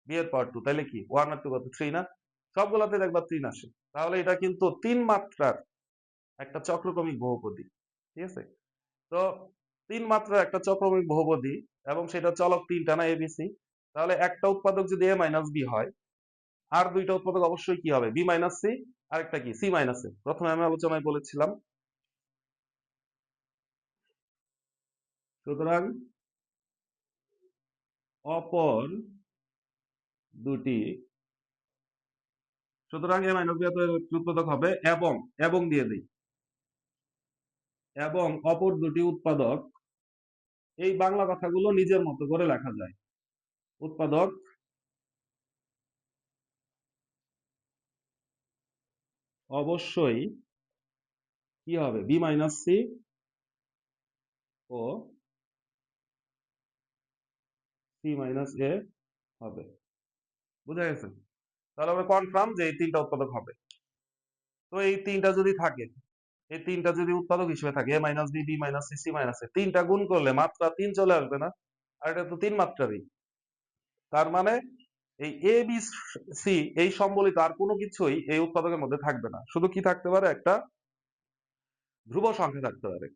b এর পাওয়ার 2, তাহলে কি 1 আর 2 কত 3 না? সবগুলাতে দেখবা 3 আসে। তাহলে এটা কিন্তু 3 মাত্রার একটা চক্রক্রমিক বহুপদী। ঠিক আছে? তো 3 মাত্রার একটা চক্রক্রমিক বহুপদী এবং সেটা চলক 3টা না এবিসি। তাহলে একটা উৎপাদক যদি a মাইনাস বি হয়, আর দুইটা উৎপাদক অবশ্যই কি হবে? বি মাইনাস সি, আরেকটা কি সি মাইনাস এ। প্রথমে আমি আলোচনায় বলেছিলাম। সুতরাং অপর দুটি, সুতরাং এ মাইনাস বি উৎপাদক হবে এবং দিয়ে দিই, এবং অপর দুটি উৎপাদক, এই বাংলা কথাগুলো নিজের মতো করে লেখা যায়। উৎপাদক অবশ্যই কি হবে? বি মাইনাস সি ও সি মাইনাস এ হবে। বুঝা গেছে? তাহলে আমরা কনফার্ম যে এই তিনটা উৎপাদক হবে। তো এই তিনটা যদি থাকে, এই তিনটা যদি উৎপাদক হিসেবে থাকে, a minus b, b minus c, c minus a, তিনটা গুণ করলে মাত্রা 3 চলে আসবে না? আর এটা তো 3 মাত্রারই। তার মানে এই এ বি সি এই সম্বলিত আর কোনো কিছুই এই উৎপাদকের মধ্যে থাকবে না। শুধু কি থাকতে পারে? একটা ধ্রুব সংখ্যা থাকতে পারে।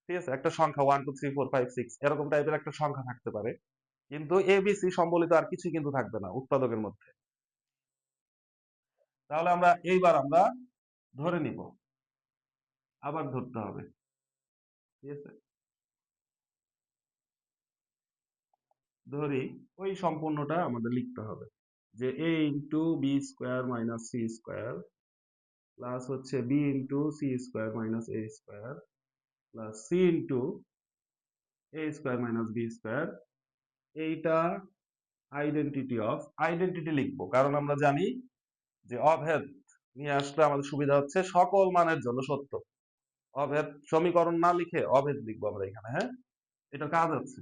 ঠিক আছে? একটা সংখ্যা 1 2 3 4 5 6 এরকম টাইপের একটা সংখ্যা থাকতে পারে। কিন্তু এ বি সি সম্বলিত আর কিছুই কিন্তু থাকবে না উৎপাদকের মধ্যে। তাহলে আমরা ধরে নিব, আবার ধরতে হবে। ঠিক আছে? ধরি, ওই সম্পূর্ণটা আমাদের লিখতে হবে যে a into B square minus C square plus হচ্ছে b into C square minus a square plus c into a square minus B square. এইটা আইডেন্টিটি লিখবো, কারণ আমরা জানি যে অভেদ নিয়ে আসলে আমাদের সুবিধা হচ্ছে সকল মানের জন্য সত্য। অভেদ সমীকরণ না লিখে অভেদ লিখবো আমরা এখানে। হ্যাঁ, এটা কাজ আছে,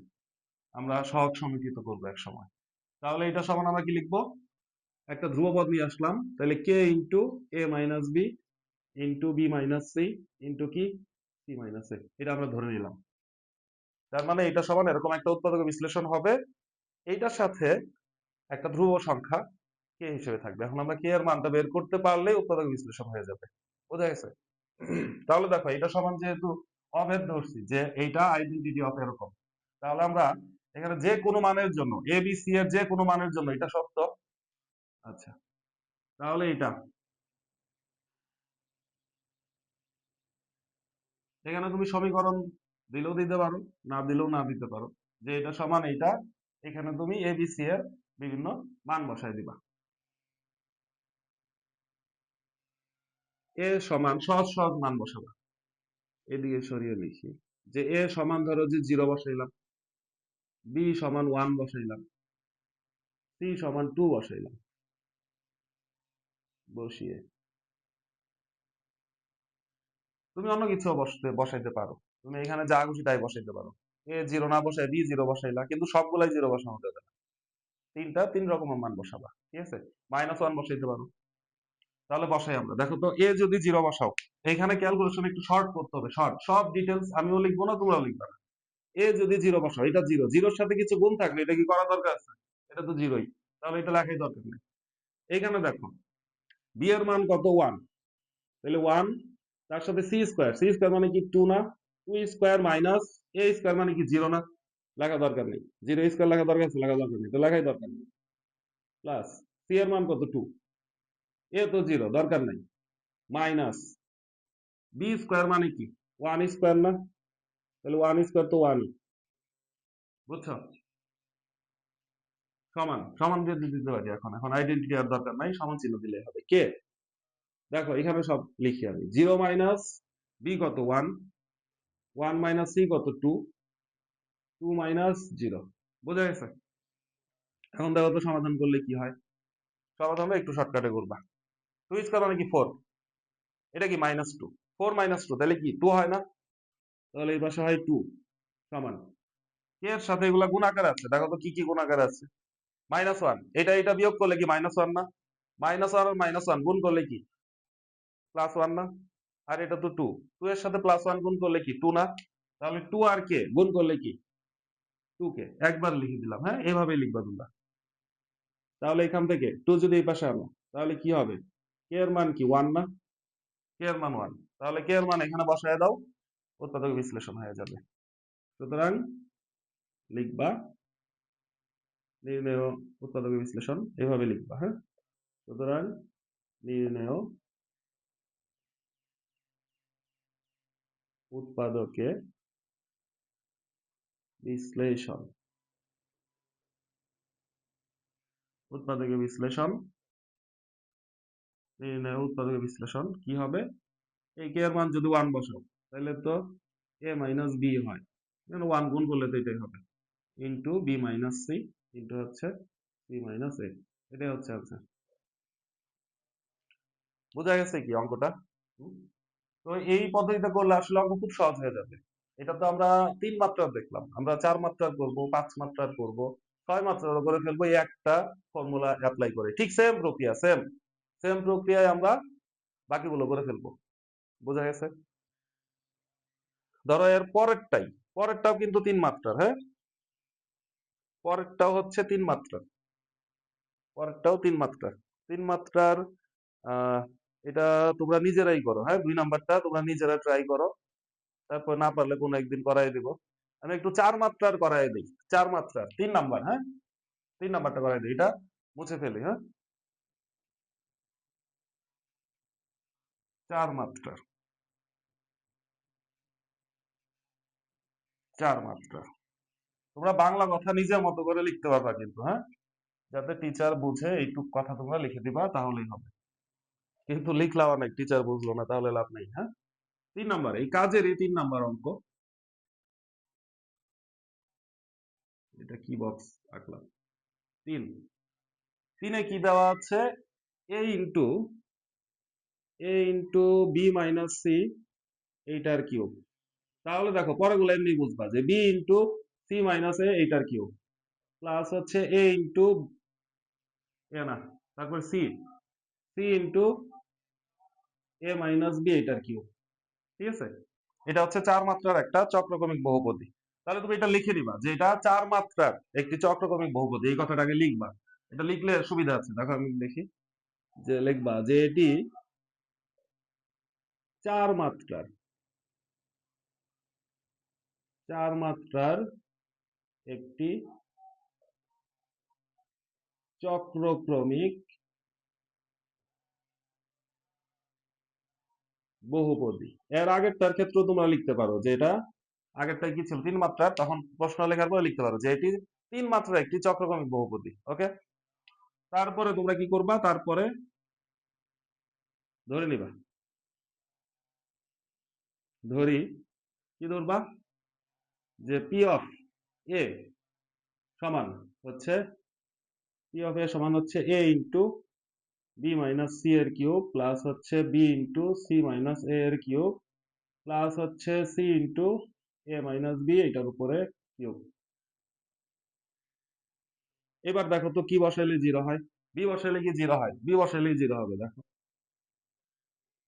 আমরা সহজ সমীকৃত করবো এক সময়। তাহলে এটা সমান আমরা কি লিখবো? একটা ধ্রুবপদ নিয়ে আসলাম, তাহলে কে ইন্টু এ minus B into B minus C into কি সি মাইনাস এ, এটা আমরা ধরে নিলাম। তার মানে এটা সমান এরকম একটা উৎপাদক বিশ্লেষণ হবে, এইটার সাথে একটা ধ্রুব সংখ্যা কে হিসেবে থাকবে। এখন আমরা কে এর মানটা বের করতে পারলে উৎপাদক বিশ্লেষণ হয়ে যাবে। বোঝা গেছে? তাহলে দেখো, এটা সমান যেহেতু অভেদ ধরছি, যে এইটা আইডেন্টিটি অফ এরকম, তাহলে আমরা এখানে যে কোনো মানের জন্য এ বি সি এর যে কোনো মানের জন্য এটা সত্য। আচ্ছা, তাহলে এটা এখানে তুমি সমীকরণ দিলেও দিতে পারো, না দিলেও না দিতে পারো, যে এটা সমান এইটা। এখানে তুমি এ বি সি এর বিভিন্ন মান বসাই দিবা। এ সমান সহজ সহজ মান বসাবা। এদিকে সরিয়ে লিখি যে এ সমান ধরো যে 0 বসাইলাম, বি সমান 1 বসাইলাম, সি সমান 2 বসাইলাম। বসিয়ে তুমি অন্য কিছু বসাইতে পারো। তুমি এখানে যা খুশি তাই বসাইতে পারো। এ 0 না বসায় বি 0 বসাইলা, কিন্তু সবগুলাই 0 বসানো যাবে না। তিন রকমের মান বসাবা। ঠিক আছে? -1 বসাইতে পারো। তাহলে বসাই আমরা। দেখো তো, এ যদি 0 বসাও, এখানে ক্যালকুলেশন একটু শর্ট করতে হবে। শর্ট, সব ডিটেলস আমিও লিখবো না, তোমরাও লিখবা না। এ যদি 0 বসাও, এটা 0, 0-র সাথে কিছু গুণ থাকলে এটা কি করা দরকার আছে? এটা তো 0ই, তাহলে এটা লেখাই দরকার নেই। এইখানে দেখো, বি এর মান কত? 1, তাহলে 1, তার সাথে সি স্কোয়ার, সি স্কোয়ার মানে কি 2 না? 2 স্কোয়ার মাইনাস এ স্কোয়ার মানে কি 0 না? লেখা দরকার নেই। 0 স্কোয়ার লেখা দরকার আছে? লেখা দরকার নেই, তো লেখাই দরকার নেই। প্লাস সি এর মান কত? 2, এ তো 0, দরকার নাই। মাইনাস বি স্কোয়ার মানে কি 1 স্কোয়ার না? তাহলে 1 স্কোয়ার তো 1, বুঝছো? সমান সমান দিয়ে দিতে পারি। এখন এখন আইডেন্টিটি আর দরকার নাই, সমান চিহ্ন দিলে হবে। কে, দেখো এখানে সব লিখি আমি। 0 মাইনাস বি কত? 1, 1 মাইনাস সি কত? 2, 2 মাইনাস 0। বোঝা গেছে? এখন দেখো তো সমাধান করলে কি হয়। সমাধান একটু শর্টকাটে করবা। 2 স্কোয়ার মানে কি 4, এটা কি -2, 4 - 2 তাহলে কি 2 হয় না? তাহলে এই পাশে হয় 2 সমান কে এর সাথে এগুলা গুণাকার আছে, দেখো তো কি কি গুণাকার আছে। -1, এটা বিয়োগ করলে কি -1 না? -1 আর -1 গুণ করলে কি +1 না? আর এটা তো 2, 2 এর সাথে +1 গুণ করলে কি 2 না? তাহলে 2 আর কে গুণ করলে কি 2 কে একবার লিখে দিলাম। হ্যাঁ, এভাবে লিখবা তোমরা। তাহলে এখান থেকে 2 যদি এই পাশে আনো তাহলে কি হবে? কে এর মান কি 1 না? কে এর মান 1, তাহলে কে এর মান এখানে বসায় দাও, উৎপাদক বিশ্লেষণ হয়ে যাবে। সুতরাং লিখবা নির্ণেয় উৎপাদক বিশ্লেষণ, এভাবে লিখবা। হ্যাঁ, সুতরাং নির্ণেয় উৎপাদকে বিশ্লেষণ, উৎপাদকে বিশ্লেষণ, নির্ণেয় উৎপাদকে বিশ্লেষণ কি হবে? এই কে এর মান যদি 1 বসাও তাহলে তো a মাইনাস বি হয়, 1 গুণ করলে তো এটাই হবে, into B minus C into হচ্ছে সি মাইনাস এ, এটাই হচ্ছে আনসার। বোঝা গেছে কি অঙ্কটা? হুম? তো এই পদ্ধতিটা করলে আসলে অঙ্ক খুব সহজ হয়ে যাবে। এটা তো আমরা 3 মাত্রার দেখলাম, আমরা 4 মাত্রার করব, 5 মাত্রার করব, 6 মাত্রার করে ফেলবো এই একটা ফর্মুলা অ্যাপ্লাই করে। ঠিক সেম প্রক্রিয়া, সেম সেম প্রক্রিয়ায় আমরা বাকিগুলো করে ফেলবো। বোঝা গেছে? ধরো এর পরেরটাও কিন্তু 3 মাত্রার। হ্যাঁ, পরেরটাও হচ্ছে 3 মাত্রার, পরেরটাও 3 মাত্রার, 3 মাত্রার। আহ এটা তোমরা নিজেরাই করো। হ্যাঁ, 2 নাম্বারটা তোমরা নিজেরা ট্রাই করো, তারপর না পারলে কোনো একদিন করাই দিব। আমি একটু 4 মাত্রার করাই দিই, 4 মাত্রার 3 নাম্বার। হ্যাঁ, 3 নাম্বারটা করাই দিই, এটা মুছে ফেলি। হ্যাঁ, 4 মাত্রার, 4 মাত্রার তোমরা বাংলা কথা নিজের মতো করে লিখতে পারবা কিন্তু। হ্যাঁ, যাতে টিচার বুঝে এইটুক কথা তোমরা লিখে দিবা তাহলেই হবে, কিন্তু লিখলাম অনেক, টিচার বুঝলো না তাহলে লাভ নেই। হ্যাঁ, 3 নাম্বার এই কাজেরই 3 নাম্বার অঙ্ক। এটা কি বক্স আঁকলাম? 3, 3 কি দেওয়া আছে? a into B minus C এইটার কিউব। তাহলে দেখো পরেরগুলো এমনি বুঝবা যে B into C minus A এইটার কিউব প্লাস হচ্ছে এ ইন্টু এ না, তারপর সি, সি ইন্টু এ মাইনাস বি এইটার কিউব। ঠিক আছে, এটা হচ্ছে 4 মাত্রার একটা চক্রক্রমিক বহুপদী। তাহলে তুমি এটা লিখে নিবা যে এটা 4 মাত্রার একটি চক্রক্রমিক বহুপদী, এই কথাটাকে লিখবা। এটা লিখলে সুবিধা আছে, দেখো আমি দেখি যে লিখবা যে এটি 4 মাত্রার, 4 মাত্রার একটি চক্রক্রমিক বহুপদী। এর আগেরটার ক্ষেত্রে তোমরা লিখতে পারো যে এটা আগেরটা কি ছিল 3 মাত্রার, তখন প্রশ্ন লেখার পরে লিখতে পারো যে এটি 3 মাত্রার একটি চক্রক্রমিক বহুপদী। ওকে, তারপরে তোমরা কি করবা? তারপরে ধরে নিবা, ধরি কি ধরবা যে পি অফ এ সমান হচ্ছে, পি অফ এ সমান হচ্ছে এ ইন্টু বি মাইনাস সি এর কিউব প্লাস হচ্ছে বি ইন্টু সি মাইনাস এ এর কিউব প্লাস হচ্ছে সি ইন্টু এ মাইনাস বি এটার উপরে কিউব। এবার দেখো তো কি বসাইলে জিরো হয়? বি বসাইলে কি জিরো হয়? বি বসাইলেই জিরো হবে। দেখো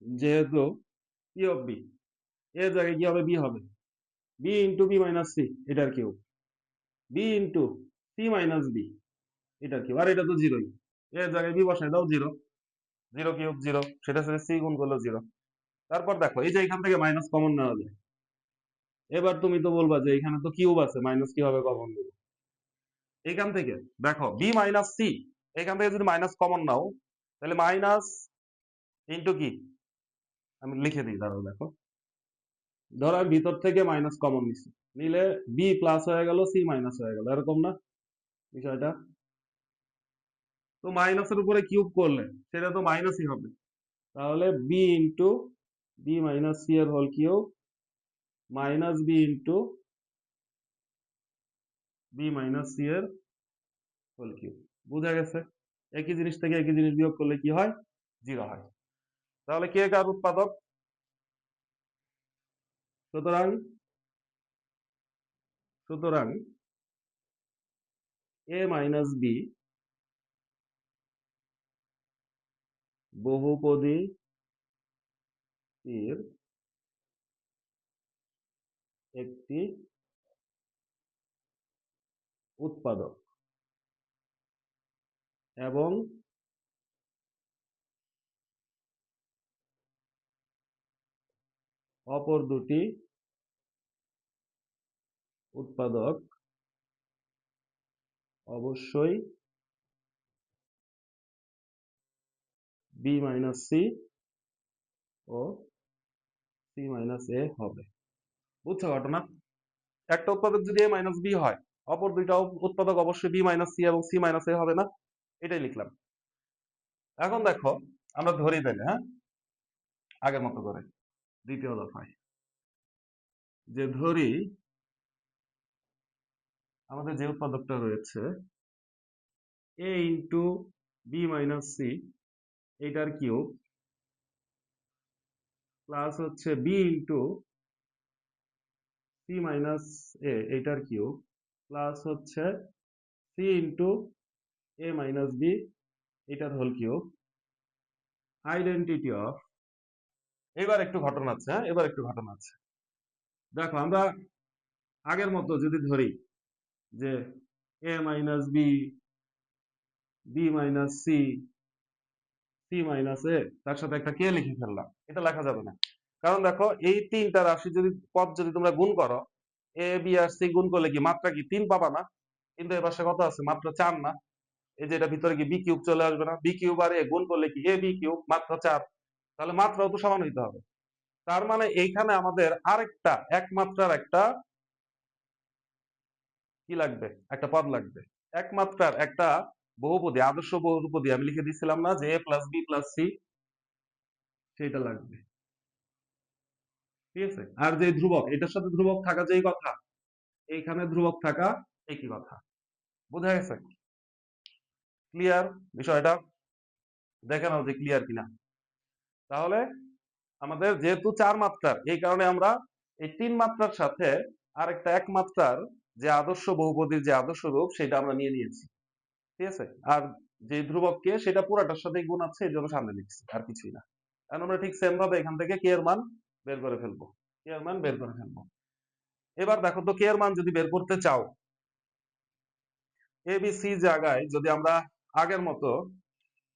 যেহেতু পি অফ বি এর জায়গায় কি হবে? বি হবে, B into B minus c এটার cube, b into C minus b এটার কিউব, আর এটা তো জিরোই। এর জায়গায় বি বসাই দাও, জিরো, জিরো কিউব জিরো, সেটা সাথে সি গুণ করলো জিরো। তারপর দেখো এই যে এখান থেকে মাইনাস কমন নেওয়া যায়। এবার তুমি তো বলবা যে এখানে তো কিউব আছে, মাইনাস কিভাবে কমন নেবো? এখান থেকে দেখো বি মাইনাস সি, এখান থেকে যদি মাইনাস কমন নাও তাহলে মাইনাস ইন্টু কি, আমি লিখে দিই দাঁড়াও। দেখো ধরো আমি ভিতর থেকে মাইনাস কমন নিচ্ছি, নিলে বি প্লাস হয়ে গেল, সি মাইনাস হয়ে গেল, এরকম না বিষয়টা? তো মাইনাসের উপরে কিউব করলে সেটা তো মাইনাসই হবে। তাহলে b into B minus c এর whole cube minus B into B minus c এর হোল কিউব। বুঝা গেছে? একই জিনিস থেকে একই জিনিস বিয়োগ করলে কি হয়? জিরো হয়। তাহলে কে কার উৎপাদক? সুতরাং সুতরাং এ মাইনাস বি বহুপদী এর একটি উৎপাদক এবং অপর দুটি উৎপাদক অবশ্যই বি মাইনাস সি ও সি মাইনাস এ হবে। বুঝছো ঘটনা? একটা উৎপাদক যদি এ মাইনাস বি হয়, অপর দুইটা উৎপাদক অবশ্যই বি মাইনাস সি এবং সি মাইনাস এ হবে না? এটাই লিখলাম। এখন দেখো, আমরা ধরি তাইলে, হ্যাঁ, আগের মতো করে দ্বিতীয় দফায় যে ধরি আমাদের যে উৎপাদকটা রয়েছে এ ইন্টু বি মাইনাস সি এইটার কিউব প্লাস হচ্ছে b into C minus A এইটার কিউব প্লাস হচ্ছে সি ইন্টু এ মাইনাস বি এটার হোল কিউব আইডেন্টিটি অফ। এবার একটু ঘটনা আছে, হ্যাঁ, এবার একটু ঘটনা আছে। দেখো, আমরা আগের মতো যদি ধরি যে a minus b, b minus c, c minus a, তার সাথে একটা কে লিখে ফেললাম, এটা লেখা যাবে না। কারণ দেখো, এই তিনটা রাশি যদি পদ যদি তোমরা গুণ করো, এ বি আর সি গুণ করলে কি মাত্রা কি 3 পাবা না? কিন্তু এ পাশে কত আছে? মাত্র 4 না? এই যে এটা ভিতরে কি বি কিউব চলে আসবে না? বি কিউব আর এ গুণ করলে কি এ বি কিউব মাত্র 4। তাহলে মাত্রাও তো সমান হইতে হবে। তার মানে এইখানে আমাদের আরেকটা একমাত্রার একটা কি লাগবে? একটা পদ লাগবে। একমাত্রার একটা বহুপদী, আদর্শ বহুপদী আমি লিখে দিয়েছিলাম না যে এ প্লাস বি প্লাস সি, সেটা লাগবে। ঠিক আছে? আর যে ধ্রুবক, এটার সাথে ধ্রুবক থাকা যেই কথা, এইখানে ধ্রুবক থাকা একই কথা। বোঝা গেছে? ক্লিয়ার বিষয়টা? দেখে নাও যে ক্লিয়ার কিনা। তাহলে আমাদের যেহেতু 4 মাত্রার, এই কারণে আমরা এই 3 মাত্রার সাথে আরেকটা এক মাত্রার যে আদর্শ বহুপদীর যে আদর্শ রূপ সেটা আমরা নিয়ে নিয়েছি। ঠিক আছে? আর যে ধ্রুবককে সেটা পুরাটার সাথে গুণ আছে, এই জন্য সামনে লিখছি, আর কিছুই না। এখন আমরা ঠিক সেম ভাবে এখান থেকে কে এর মান বের করে ফেলবো। কে এর মান বের করে ফেলবো। এবার দেখো তো, কে এর মান যদি বের করতে চাও, এ বি সি জায়গায় যদি আমরা আগের মতো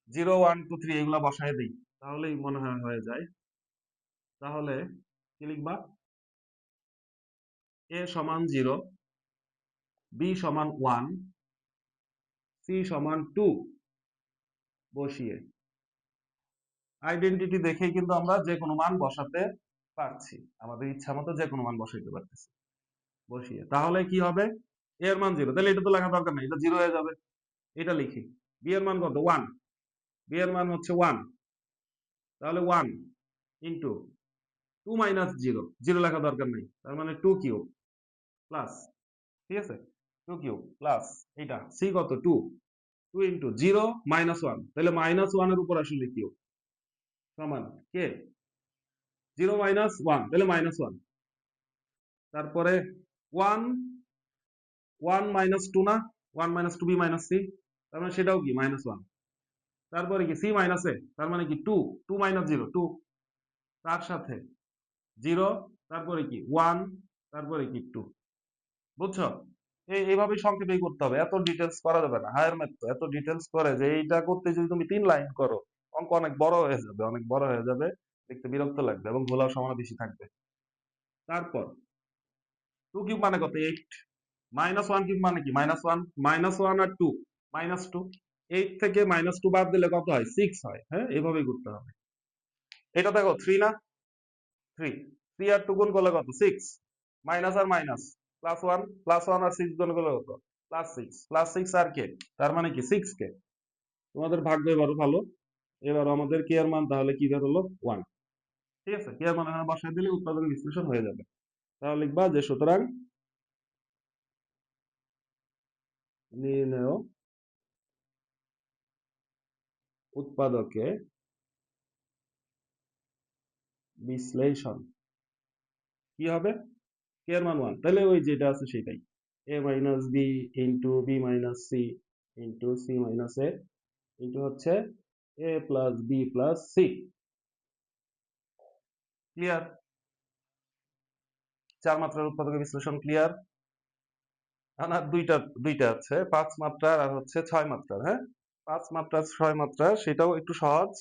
0 1 2 3 এগুলা বসায় দিই, তাহলেই মনে হয় হয়ে যায়। তাহলে কি লিখবা? এ সমান 0, বি সমান 1, সি সমান 2 বসিয়ে আইডেন্টিটি দেখেই কিন্তু আমরা যে কোনো মান বসাতে পারছি। আমাদের ইচ্ছা মতো যে কোনো মান বসাইতে পারতেছি বসিয়ে। তাহলে কি হবে? এ এর মান 0, তাহলে এটা তো লেখা দরকার নেই, এটা 0 হয়ে যাবে। এটা লিখি। বি এর মান কত? 1। বি এর মান হচ্ছে 1। তাহলে 1 ইন্টু 2 মাইনাস 0, 0 লেখা দরকার নেই, তার মানে 2 কিউব প্লাস, ঠিক আছে, 2 কিউব প্লাস এটা সি কত? 2। 2 ইন্টু 0 মাইনাস 1, তাহলে মাইনাস 1 এর উপর আসলে কিউব সমান কে? 0 মাইনাস 1, তাহলে মাইনাস 1। তারপরে 1, 1 মাইনাস 2 না? 1 মাইনাস 2 বি মাইনাস সি, তার মানে সেটাও কি মাইনাস 1। তারপরে কি সি মাইনাস এ, তার মানে কি 2, 2 মাইনাস 0 2, তার সাথে 0, তারপরে কি 1, তারপরে কি 2। বুঝছো? এইভাবেই সংক্ষেপেই করতে হবে, এত ডিটেলস করা যাবে না। হায়ার ম্যাথ তো এত ডিটেলস করে যে এইটা করতে যদি তুমি 3 লাইন করো, অঙ্ক অনেক বড় হয়ে যাবে, অনেক বড় হয়ে যাবে, দেখতে বিরক্ত লাগবে এবং ভোলার সম্ভাবনা বেশি থাকবে। তারপর 2 কিউব মানে কত? 8। মাইনাস 1 কিউব মানে কি? মাইনাস 1, মাইনাস 1 আর 2 মাইনাস 2। 8 থেকে মাইনাস 2 বাদ দিলে কত হয়? 6 হয়। হ্যাঁ, এইভাবেই করতে হবে। এটা দেখো 3 না? 3, 3 আর 2 গুণ করলে কত? 6। মাইনাস আর মাইনাস প্লাস 1, প্লাস 1 আর 6 গুণ করলে কত? প্লাস 6, প্লাস 6 আর কে, তার মানে কি 6 কে। তোমাদের ভাগ্য এবারও ভালো, এবার আমাদের কে এর মান তাহলে কি বের হলো? 1। ঠিক আছে, কে এর মান এখানে বসায় দিলে উৎপাদক বিশ্লেষণ হয়ে যাবে। তাহলে লিখবা যে সুতরাং নির্ণেয় উৎপাদকে বিশ্লেষণ কি হবে? কে এর মান 1, তাহলে ওই যেটা আছে সেটাই। A minus B into B minus C into C minus a into হচ্ছে a plus b plus c. Clear? চার মাত্রার উৎপাদক বিশ্লেষণ ক্লিয়ার? না, দুইটা দুইটা আছে, 5 মাত্রার আর হচ্ছে 6 মাত্রার। হ্যাঁ, 5 মাত্রার 6 মাত্রার সেটাও একটু সহজ,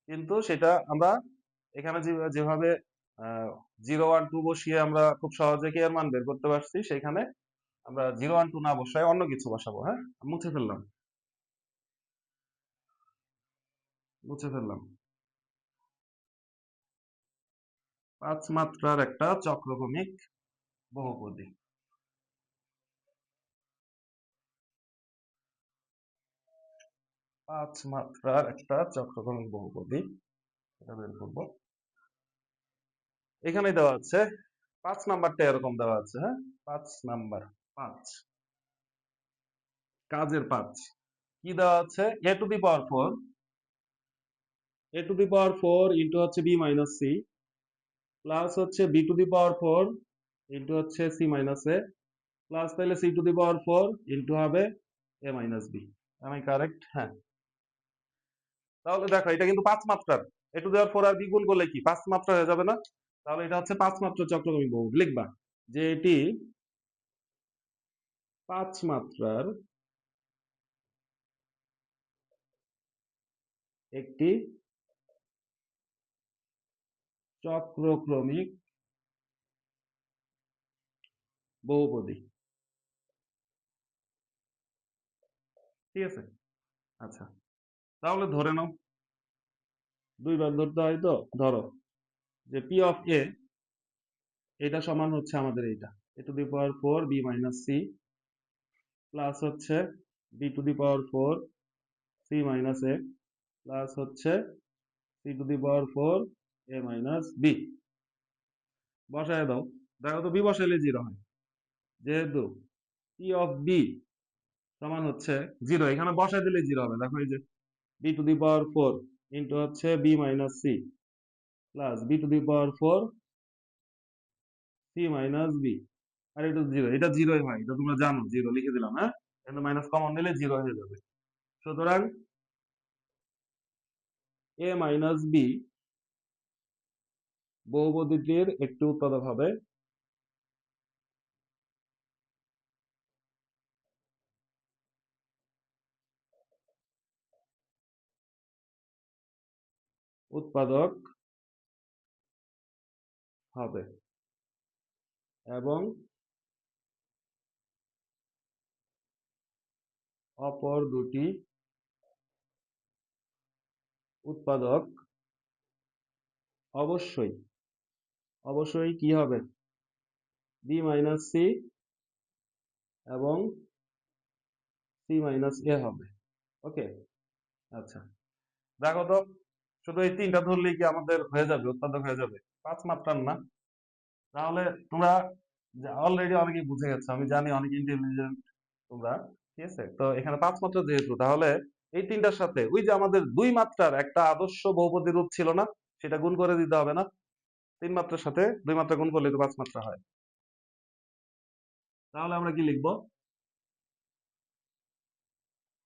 কিন্তু সেটা আমরা এখানে যেভাবে 0 1 2 বসিয়ে আমরা খুব সহজে কে এর মান বের করতে পারছি, সেখানে আমরা 0 1 2 না বসায় অন্য কিছু বসাবো। হ্যাঁ, মুছে ফেললাম, মুছে ফেললাম। 5 মাত্রার একটা চক্রক্রমিক বহুপদী। 5 মাত্রার একটা চক্রক্রমিক বহুপদী, এটা বের করবো। এখানেই দেওয়া আছে 5 নাম্বারটা এরকম দেওয়া আছে। হ্যাঁ, 5 নাম্বার, 5 কাজের 5 কি দেওয়া আছে? A to the power 4, a to the power 4 into হচ্ছে বি মাইনাস সি প্লাস হচ্ছে B to the power 4 into হচ্ছে সি মাইনাস এ প্লাস তাহলে c to the power 4 into হবে এ মাইনাস বি। আমি কারেক্ট? হ্যাঁ। তাহলে দেখো এটা কিন্তু 5 মাত্রার, এ to the power 4 R B গুণ করলে কি 5 মাত্রা হয়ে যাবে না? তাহলে এটা হচ্ছে 5 মাত্রার চক্রক্রমিক বহুপদী। লিখবা যে এটি 5 মাত্রার একটি চক্রক্রমিক বহুপদী। ঠিক আছে? আচ্ছা, তাহলে ধরে নাও, দুইবার ধরতে হয় তো, ধরো যে পি অফ এ এটা সমান হচ্ছে আমাদের এইটা, a to the power 4 b minus C plus হচ্ছে B to the power 4 c minus A plus হচ্ছে C to the power 4 a minus b. বসায় দাও, দেখো তো বি বসাইলে জিরো হয়, যেহেতু পি অফ বি সমান হচ্ছে জিরো, এখানে বসায় দিলে জিরো হবে। দেখো এই যে b to the power 4 into হচ্ছে B minus C plus b to the power 4 c minus b, আর এটা জিরো, এটা জিরোই হয়, এটা তোমরা জানো, জিরো লিখে দিলাম। হ্যাঁ, এখানে মাইনাস কমন নিলে জিরো হয়ে যাবে। সুতরাং এ মাইনাস বি বহুপদীটির একটি উৎপাদক হবে উৎপাদক হবে এবং অপর দুটি উৎপাদক অবশ্যই অবশ্যই কি হবে? বি মাইনাস সি এবং সি মাইনাস এ হবে। ওকে, আচ্ছা, দেখো তো, শুধু এই তিনটা ধরলেই কি আমাদের হয়ে যাবে, উৎপাদক হয়ে যাবে? 5 মাত্রার না? তাহলে তোমরা অলরেডি অনেকেই বুঝে গেছো, আমি জানি অনেক ইন্টেলিজেন্ট তোমরা। ঠিক আছে, তো এখানে 5 মাত্রা যেহেতু, তাহলে এই তিনটার সাথে ওই যে আমাদের 2 মাত্রার একটা আদর্শ বহুপদী রূপ ছিল না, সেটা গুণ করে দিতে হবে না? 3 মাত্রার সাথে 2 মাত্রা গুণ করলে তো 5 মাত্রা হয়। তাহলে আমরা কি লিখবো?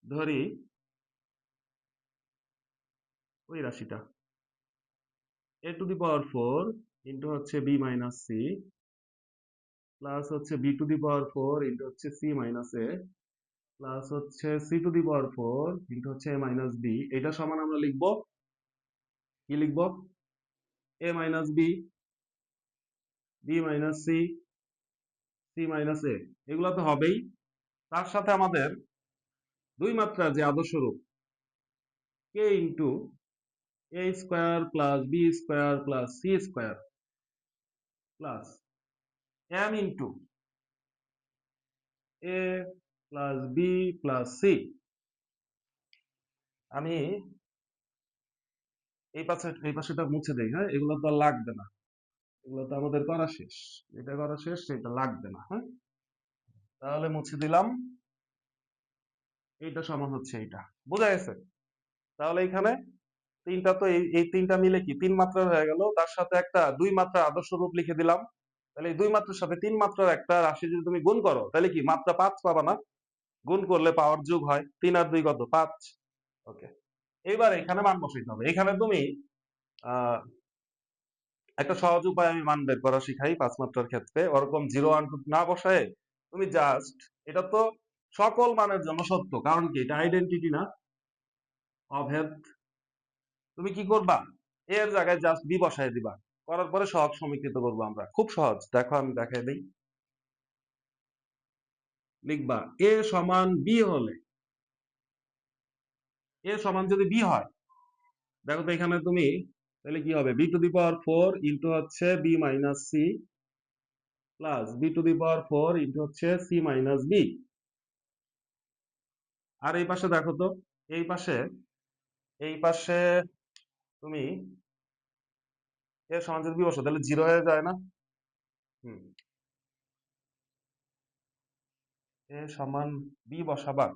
ধরি ওই রাশিটা A to the power 4 into হচ্ছে বি মাইনাস সি প্লাস হচ্ছে B to the power 4 into হচ্ছে সি মাইনাস এ প্লাস হচ্ছে C to the power 4 into হচ্ছে এ মাইনাস বি। এটা সমান আমরা লিখবো, কি লিখবো? A minus b, b minus c, c minus a, এগুলো তো হবেই। তার সাথে আমাদের 2 মাত্রার যে আদর্শ রূপ k into a square plus b square plus C square plus m into a plus b plus c. আমি এই পাশেটা মুছে দেই। হ্যাঁ, এগুলো তো আর লাগবে না, এগুলো তো আমাদের করা শেষ, এটা করা শেষ, সেটা লাগবে না। হ্যাঁ, তাহলে মুছে দিলাম, এইটা সমান হচ্ছে এইটা। বোঝা গেছে? তাহলে এখানে তিনটা তো এই তিনটা মিলে কি 3 মাত্রার হয়ে গেল, তার সাথে একটা 2 মাত্রার আদর্শ রূপ লিখে দিলাম। তাহলে এই 2 মাত্রার সাথে 3 মাত্রার একটা রাশি যদি তুমি গুণ করো তাহলে কি মাত্রা 5 পাবা না? গুণ করলে পাওয়ার যোগ হয়। 3 আর 2 কত? 5। ওকে। এইবার এখানে মান বসাইতে হবে। এখানে তুমি আ একটা সহজ উপায় আমি মান বের করা শিখাই 5 মাত্রার ক্ষেত্রে। ওরকম 0 1 2 না বসায়ে তুমি জাস্ট এটা তো সকল মানের জন্য সত্য। কারণ কি? এটা আইডেন্টিটি না? অভেদ। তুমি কি করবা? A এর জায়গায় জাস্ট B বসায় দিবা। করার পরে সহগ সমীকৃত করব আমরা। খুব সহজ। দেখো আমি দেখায় দেই। লিখবা A সমান B হলে A সমান যদি B হয়, দেখো তো এখানে তুমি তাহলে কি হবে? B two the power 4 into হচ্ছে B minus C plus B two the power 4 into হচ্ছে C মাইনাস B। আর এই পাশে দেখো তো, এই পাশে তুমি A সমান যদি B বসাও তাহলে 0 হয়ে যায় না? হুম। A সমান B বসাবা।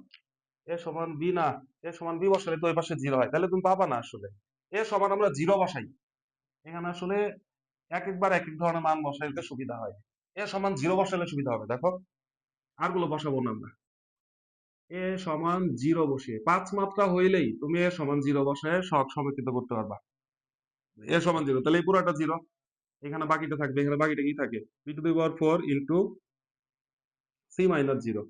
A সমান B না, A সমান B বসালে তো ওই পাশে 0 হয়। তাহলে তুমি পাবা না আসলে। A সমান আমরা 0 বসাই। এখানে আসলে একেকবার একেক ধরনের মান বসাইতে সুবিধা হয়। A সমান 0 বসালে সুবিধা হবে। দেখো, আরগুলো বসাবো না আমরা। A সমান 0 বসিয়ে 5 মাত্রা হইলেই তুমি A সমান 0 বসায় সহগ সমীকৃত করতে পারবা। A সমান 0 তাহলে এই পুরাটা 0। এখানে বাকিটা থাকবে। এখানে বাকিটা কি থাকে? B two the power 4 into C minus 0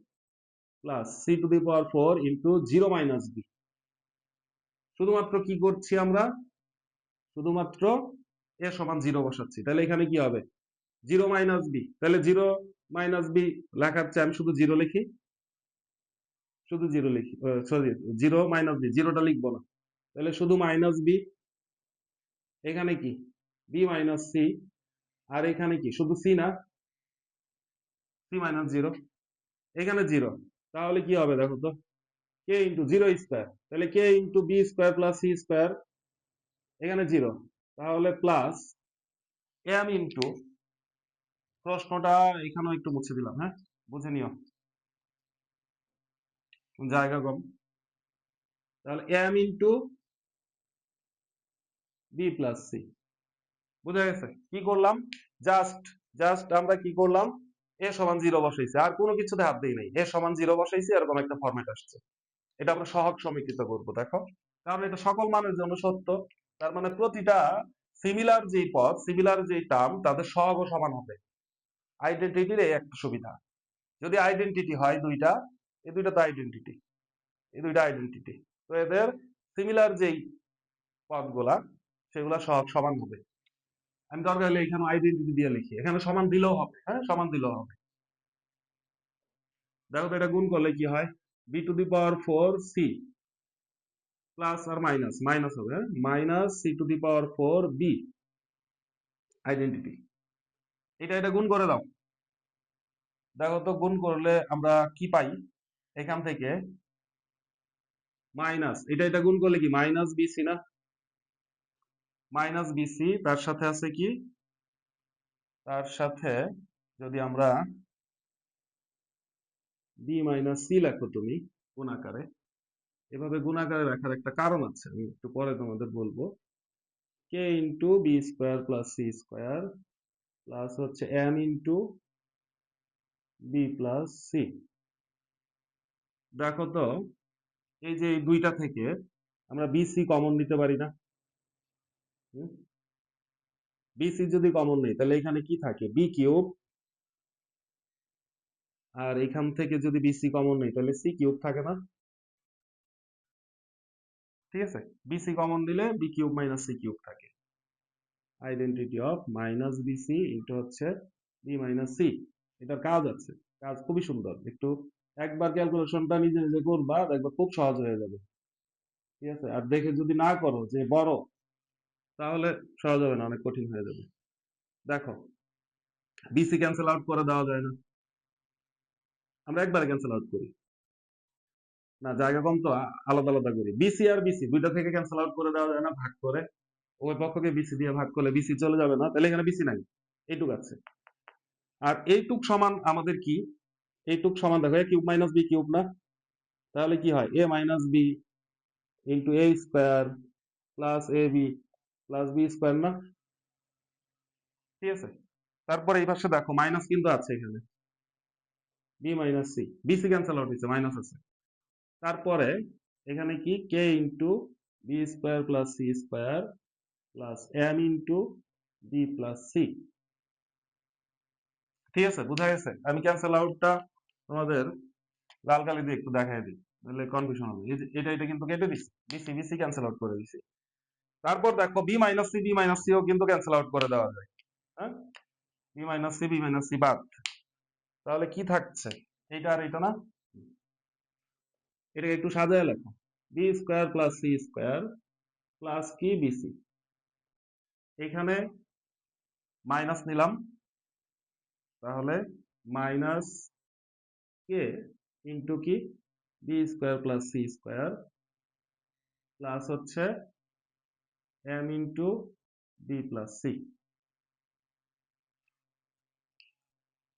plus C two the power 4 into 0 minus B। শুধুমাত্র কি করছি আমরা? শুধুমাত্র A সমান 0 বসাচ্ছি। তাহলে এখানে কি হবে? 0 মাইনাস B। তাহলে 0 মাইনাস B লেখার চেয়ে আমি শুধু 0 লিখি। শুধু 0 লিখি। Sorry, 0 minus B। 0টা লিখবো না। তাহলে শুধু মাইনাস B। এখানে কি? B minus C। আর এখানে কি? শুধু C না? C minus 0। এখানে 0। তাহলে কি হবে দেখো তো? K into 0 square. তাহলে K into B square plus C square. এখানে 0। তাহলে প্লাস M ইনটু প্রশ্নটা এখানেও একটু মুছে দিলাম, হ্যাঁ? বুঝে নিও। জায়গা কম। তাহলে M into B plus C। বুঝা গেছে? কি করলাম? জাস্ট জাস্ট আমরা কি করলাম? A সমান 0 বসাইছি। আর কোনো কিছুতে হাত দেই নাই। A সমান 0 বসাইছি, এরকম একটা ফরম্যাট আসছে। এটা আমরা সহগ সমীকৃত করব, দেখো। কারণ এটা সকল মানের জন্য সত্য। তার মানে প্রতিটা সিমিলার যেই পদ, সিমিলার যেই টার্ম, তাদের সহগও সমান হবে। আইডেন্টিটির এই একটা সুবিধা। যদি আইডেন্টিটি হয় দুইটা, এই দুইটা তো আইডেন্টিটি, এই দুইটা আইডেন্টিটি, তো এদের সিমিলার যেই পদগুলা সেগুলা সহগ সমান হবে। আমি দরকার হলে এখানে আইডেন্টিটি দিয়ে লিখি, এখানে সমান দিলেও হবে, হ্যাঁ, সমান দিলেও হবে। দেখো তো এটা গুণ করলে কি হয়? B to the power 4 C plus আর মাইনাস, মাইনাস হবে, হ্যাঁ, minus C to the power 4 B identity. এটা গুণ করে দাও। দেখো তো গুণ করলে আমরা কি পাই? এখান থেকে মাইনাস, এটা গুণ করলে কি মাইনাস বিসি না? মাইনাস বিসি, তার সাথে আছে কি? তার সাথে যদি আমরা বি মাইনাস সি লেখো তুমি গুণ আকারে, এভাবে গুণ আকারে রাখার একটা কারণ আছে, আমি একটু পরে তোমাদের বলবো। K into B square plus C square plus হচ্ছে m into B plus c. দেখো তো, এই যে এই দুইটা থেকে আমরা বিসি কমন নিতে পারি না? বিসি যদি কমন নেই তাহলে এখানে কি থাকে? B cube. আর এখান থেকে যদি বিসি কমন নেই তাহলে সি কিউব থাকে না? ঠিক আছে, বিসি কমন দিলে b cube minus c cube থাকে। Identity of minus bc into হচ্ছে বি মাইনাস সি। এটার কাজ আছে, কাজ খুবই সুন্দর। একটু একবার ক্যালকুলেশনটা নিজে নিজে করবা, দেখবা খুব সহজ হয়ে যাবে। ঠিক আছে, আর দেখে যদি না করো যে বড়, তাহলে সহজ হবে না, অনেক কঠিন হয়ে যাবে। দেখো, বিসি ক্যান্সেল আউট করে দেওয়া যায় না? আমরা একবারে ক্যান্সেল আউট করি না, জায়গা কম তো, আলাদা আলাদা করি। বিসি আর বিসি দুইটা থেকে ক্যান্সেল আউট করে দেওয়া যায় না? ভাগ করে ওই পক্ষকে বিসি দিয়ে ভাগ করলে বিসি চলে যাবে না? তাহলে এখানে বিসি নাই, এইটুক আছে। আর এইটুক সমান আমাদের কি? এইটুক সমান দেখো এ কিউব মাইনাস বি কিউব না? তাহলে কি হয়? এ minus B into a square plus A b plus b square না? ঠিক আছে, তারপরে এই পাশে দেখো মাইনাস কিন্তু আছে এখানে, b minus c, bc cancel out হয়েছে, মাইনাস আছে। তারপরে এখানে কি k into B square plus C square plus m into B plus c. ঠিক আছে, বোঝা গেছে? আমি ক্যান্সেল আউটটা তোমাদের লাল কালি দিয়ে একটু দেখাই দিই, তাহলে কনফিউশন হবে। এই যে এটা কিন্তু কেটে দিচ্ছি, বিসি বিসি ক্যান্সেল আউট করে দিচ্ছি। তারপর দেখো বি মাইনাস সিও কিন্তু ক্যান্সেল আউট করে দেওয়া যায়। হ্যাঁ, বি মাইনাস সি বাদ। তাহলে কি থাকছে? এইটা আর এটা না, এটাকে একটু সাজায় লেখো, b square plus C square plus কি বিসি। এখানে মাইনাস নিলাম, তাহলে মাইনাস কে ইন্টু কি B square plus C square plus হচ্ছে m into B plus c.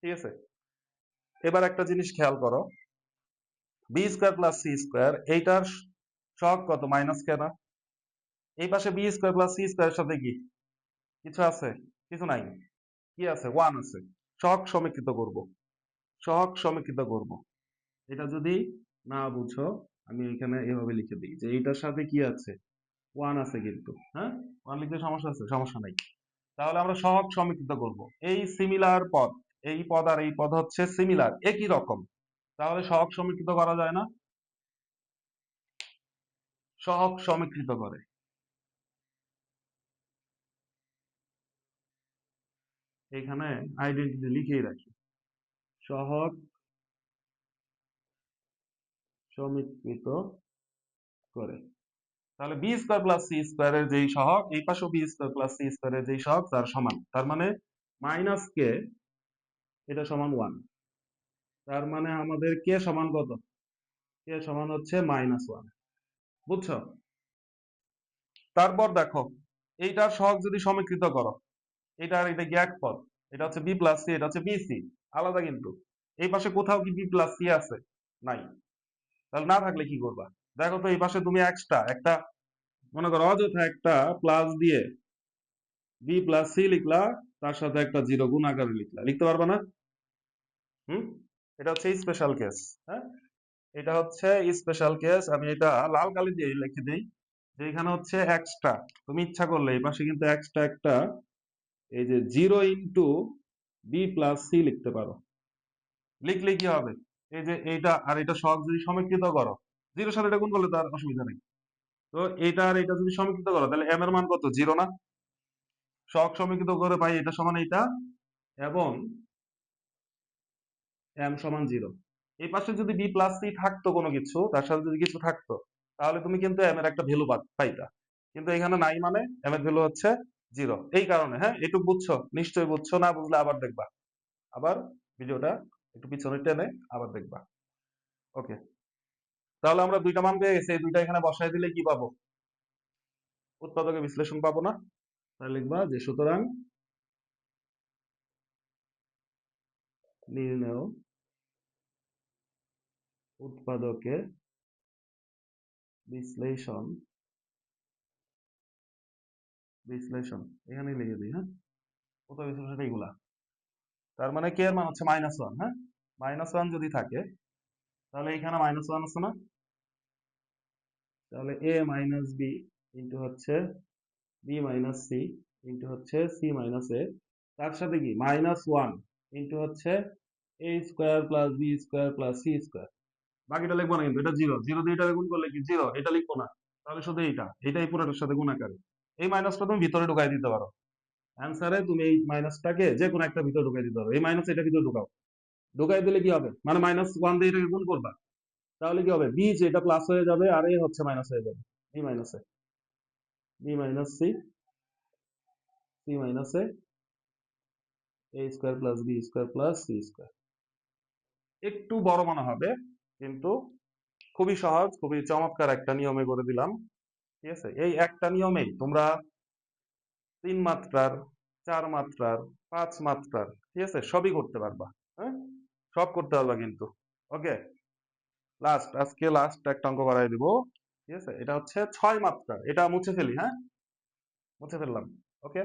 ঠিক আছে, এবার একটা জিনিস খেয়াল করো, b square plus C square এইটার সহগ কত? মাইনাস কে না? এই পাশে বি স্কোয়ার প্লাস সি স্কোয়ারের সাথে কি কিছু আছে? কিছু নাই। কি আছে? ওয়ান আছে। সহগ সমীকৃত করব, সহগ সমীকৃত করব। এটা যদি না বুঝো, আমি এখানে এভাবে লিখে দিই যে এইটার সাথে কি আছে? ওয়ান আছে কিন্তু, হ্যাঁ, ওয়ান লিখতে সমস্যা আছে? সমস্যা নাই। তাহলে আমরা সহগ সমীকৃত করব। এই সিমিলার পদ, এই পদ আর এই পদ হচ্ছে সিমিলার, একই রকম, তাহলে সহগ সমীকৃত করা যায় না? সহগ সমীকৃত করে, এখানে আইডেন্টিটি লিখেই রাখি, সহগ সমীকৃত করে। তাহলে বি স্কোয়ার প্লাস সি স্কোয়ারের যেই সহগ, এই পাশেও বি স্কোয়ার প্লাস সি স্কোয়ারের যেই সহগ তার সমান, তার মানে মাইনাস কে এটা সমান ওয়ান। তার মানে আমাদের কে সমান কত? কে সমান হচ্ছে মাইনাস ওয়ান। বুঝছো? তারপর দেখো, এইটার সহগ যদি সমীকৃত করো, এটা আর এটা কি এক পদ? এটা হচ্ছে বি প্লাস সি, এটা হচ্ছে বিসি, আলাদা কিন্তু। এই পাশে কোথাও কি বি প্লাস সি আছে? নাই। তাহলে না থাকলে কি করবা? দেখো তো, এই পাশে তুমি এক্সট্রা একটা, মনে করো অযথা একটা প্লাস দিয়ে বি প্লাস সি লিখলা, তার সাথে একটা জিরো গুণ আকারে লিখলা, লিখতে পারবা না? হুম, এটা হচ্ছে স্পেশাল কেস। হ্যাঁ, এটা হচ্ছে স্পেশাল কেস। আমি এটা লাল কালি দিয়ে লিখে দিই যে এখানে হচ্ছে এক্সট্রা, তুমি ইচ্ছা করলে এই পাশে কিন্তু এক্সট্রা একটা এই যে zero into B plus C লিখতে পারো। লিখলে কি হবে? এই যে এইটা আর এটা সহগ যদি সমীকৃত করো, জিরোর সাথে এটা গুণ করলে তার অসুবিধা নেই। তো এইটা আর এটা যদি সমীকৃত করো, তাহলে এম এর মান কত? জিরো না? সহগ সমীকৃত করে পাই এটা সমান এইটা, এবং এম সমান জিরো। এই পাশে যদি বি প্লাস সি থাকতো, কোনো কিছু তার সাথে যদি কিছু থাকতো, তাহলে তুমি কিন্তু এম এর একটা ভ্যালু পাইতা। কিন্তু এখানে নাই, মানে এম এর ভ্যালু হচ্ছে জিরো। এই কারণে, হ্যাঁ, এটুকু বুঝছো? নিশ্চয়ই বুঝছো, না বুঝলে আবার দেখবা, আবার ভিডিওটা একটু পিছনে টেনে আবার দেখবা। ওকে, তাহলে আমরা দুইটা মান পেয়ে গেছি, এই দুইটা এখানে বসায় দিলে কি পাবো? উৎপাদকের বিশ্লেষণ পাবো না? তাহলে লিখবা যে সুতরাং নির্ণেয় উৎপাদকের বিশ্লেষণ, বিশ্লেষণ এখানেই লিখে দিই, হ্যাঁ, উৎপাদক বিশ্লেষণ এইগুলা। তার মানে কে এর মান হচ্ছে মাইনাস ওয়ান। হ্যাঁ, মাইনাস ওয়ান যদি থাকে, তাহলে এখানে মাইনাস ওয়ান আছে না? তাহলে এ মাইনাস বি ইন্টু হচ্ছে বি মাইনাস সি ইন্টু হচ্ছে সি মাইনাস এ, তার সাথে কি মাইনাস ওয়ান ইন্টু হচ্ছে a square plus b square plus C square. বাকিটা লিখবো না কিন্তু, এটা জিরো, জিরো দিয়ে এটা গুণ করলে কি জিরো, এটা লিখবো না। তাহলে শুধু এইটা, এটাই পুরোটার সাথে গুণ আকারে। এই মাইনাসটা তুমি ভিতরে ঢুকাই দিতে পারো, অ্যান্সারে তুমি এই মাইনাসটাকে যে কোনো একটা ভিতরে ঢুকাই দিতে পারো। এই মাইনাস এটা ভিতরে ঢুকাও, ঢুকাই দিলে কি হবে? মানে মাইনাস ওয়ান দিয়ে এটাকে গুণ করবা, তাহলে কি হবে? বি যে এটা প্লাস হয়ে যাবে, আর এ হচ্ছে মাইনাস হয়ে যাবে। B minus a, b minus c, c minus a square plus b square plus C square. একটু বড় মনে হবে, কিন্তু খুবই সহজ, খুবই চমৎকার একটা নিয়মে করে দিলাম। ঠিক আছে, এই একটা নিয়মেই তোমরা 3 মাত্রার, 4 মাত্রার, 5 মাত্রার, ঠিক আছে, সবই করতে পারবা। হ্যাঁ, সব করতে পারবা কিন্তু। ওকে, আজকে লাস্ট একটা অঙ্ক করাই দিব। ঠিক আছে, এটা হচ্ছে 6 মাত্রার, এটা মুছে ফেলি, হ্যাঁ, মুছে ফেললাম। ওকে,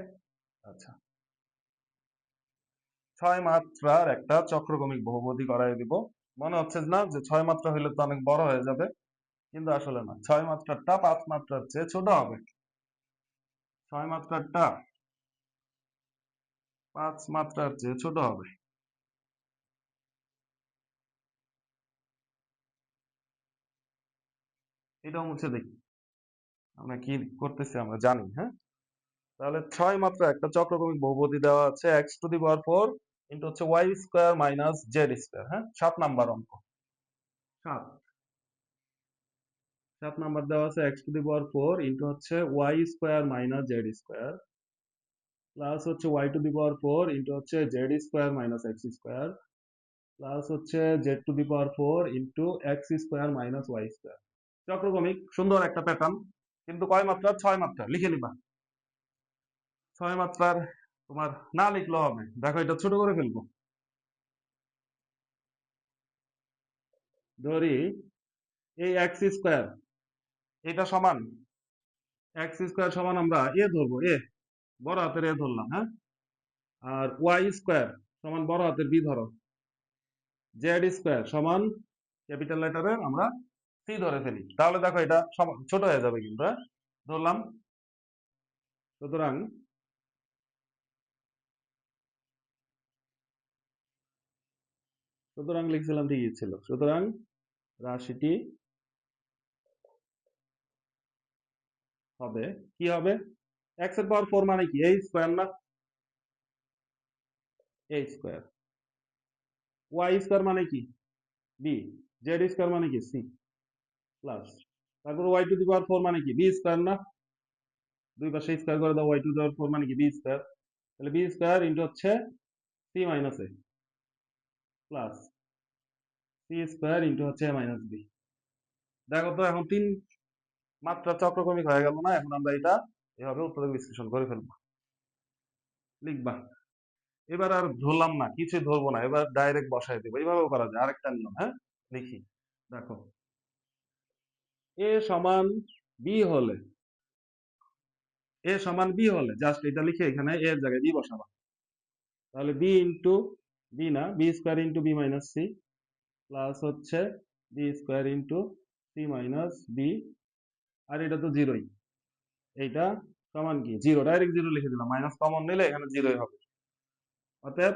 আচ্ছা। ছয় মাত্রার একটা চক্রক্রমিক বহুপদী করাই দিব। মনে হচ্ছে না যে ছয় মাত্রা হইলে তো অনেক বড় হয়ে যাবে, কিন্তু আসলে না, ছয় মাত্রারটা পাঁচ মাত্রার চেয়ে ছোট হবে। ছয় মাত্রারটা পাঁচ মাত্রার চেয়ে ছোট হবে। এটাও মুছে দেখি আমরা কি করতেছি, আমরা জানি। হ্যাঁ, তাহলে ছয় মাত্রা একটা চক্রক্রমিক বহুপদী দেওয়া আছে x to the power four into হচ্ছে y square minus z square. হ্যাঁ, 7 নাম্বার অঙ্ক। সাত, 7 নাম্বার দেওয়া আছে x to the power four into হচ্ছে y square minus z square plus হচ্ছে y to the power four into হচ্ছে z square minus x square plus হচ্ছে z to the power four into x square minus y square. চক্রক্রমিক সুন্দর একটা pattern, কিন্তু কয় মাত্রা? ছয় মাত্রা। লিখে নিবা। ছয় মাত্রার তোমার না লিখলেও হবে, দেখো এটা ছোট করে ফেলবো। ধরি এই এক্স স্কোয়ার এটা সমান, এক্স স্কোয়ার সমান আমরা এ ধরবো, এ বড় হাতের এ ধরলাম। হ্যাঁ, আর ওয়াই স্কোয়ার সমান বড় হাতের বি ধরো, জেড স্কোয়ার সমান ক্যাপিটাল লেটারে আমরা সি ধরে ফেলি, তাহলে দেখো এটা ছোট হয়ে যাবে কিন্তু। হ্যাঁ, ধরলাম। সুতরাং সুতরাং লিখছিলাম ঠিকই ছিল। সুতরাং রাশিটি হবে, কি হবে? এক্স এর পাওয়ার ফোর মানে কি? এই স্কোয়ার না, এই স্কোয়ার। ওয়াই স্কোয়ার মানে কি? বি। জেড স্কোয়ার মানে কি? সি। প্লাস তারপর Y to the power four মানে কি? বি স্কোয়ার না, দুই পাশে স্কোয়ার করে দাও। Y to the power four মানে কি? B square. তাহলে বি স্কোয়ার ইন্টু হচ্ছে সি মাইনাস এ প্লাস সি স্কোয়ার ইন্টু হচ্ছে এ মাইনাস বি। দেখো তো এখন তিন মাত্রা চক্রক্রমিক হয়ে গেল না? এখন আমরা এটা এভাবে উৎপাদক বিশ্লেষণ করে ফেলবো। লিখবা। এবার আর ধরলাম না, কিছু ধরবো না, এবার ডাইরেক্ট বসাই দেবো। এইভাবেও করা যায়, আরেকটা নিয়ম। হ্যাঁ, লিখি। দেখো, এ সমান বি হলে, এ সমান বি হলে জাস্ট এটা লিখে এখানে এর জায়গায় বি বসাবা। তাহলে বি ইন্টু বি না, B square into B minus C plus হচ্ছে b square into C minus b. আর এটা তো জিরোই, এইটা সমান কি? জিরো। ডাইরেক্ট জিরো লিখে দিলাম, মাইনাস কমন নিলে এখানে জিরোই হবে। অতএব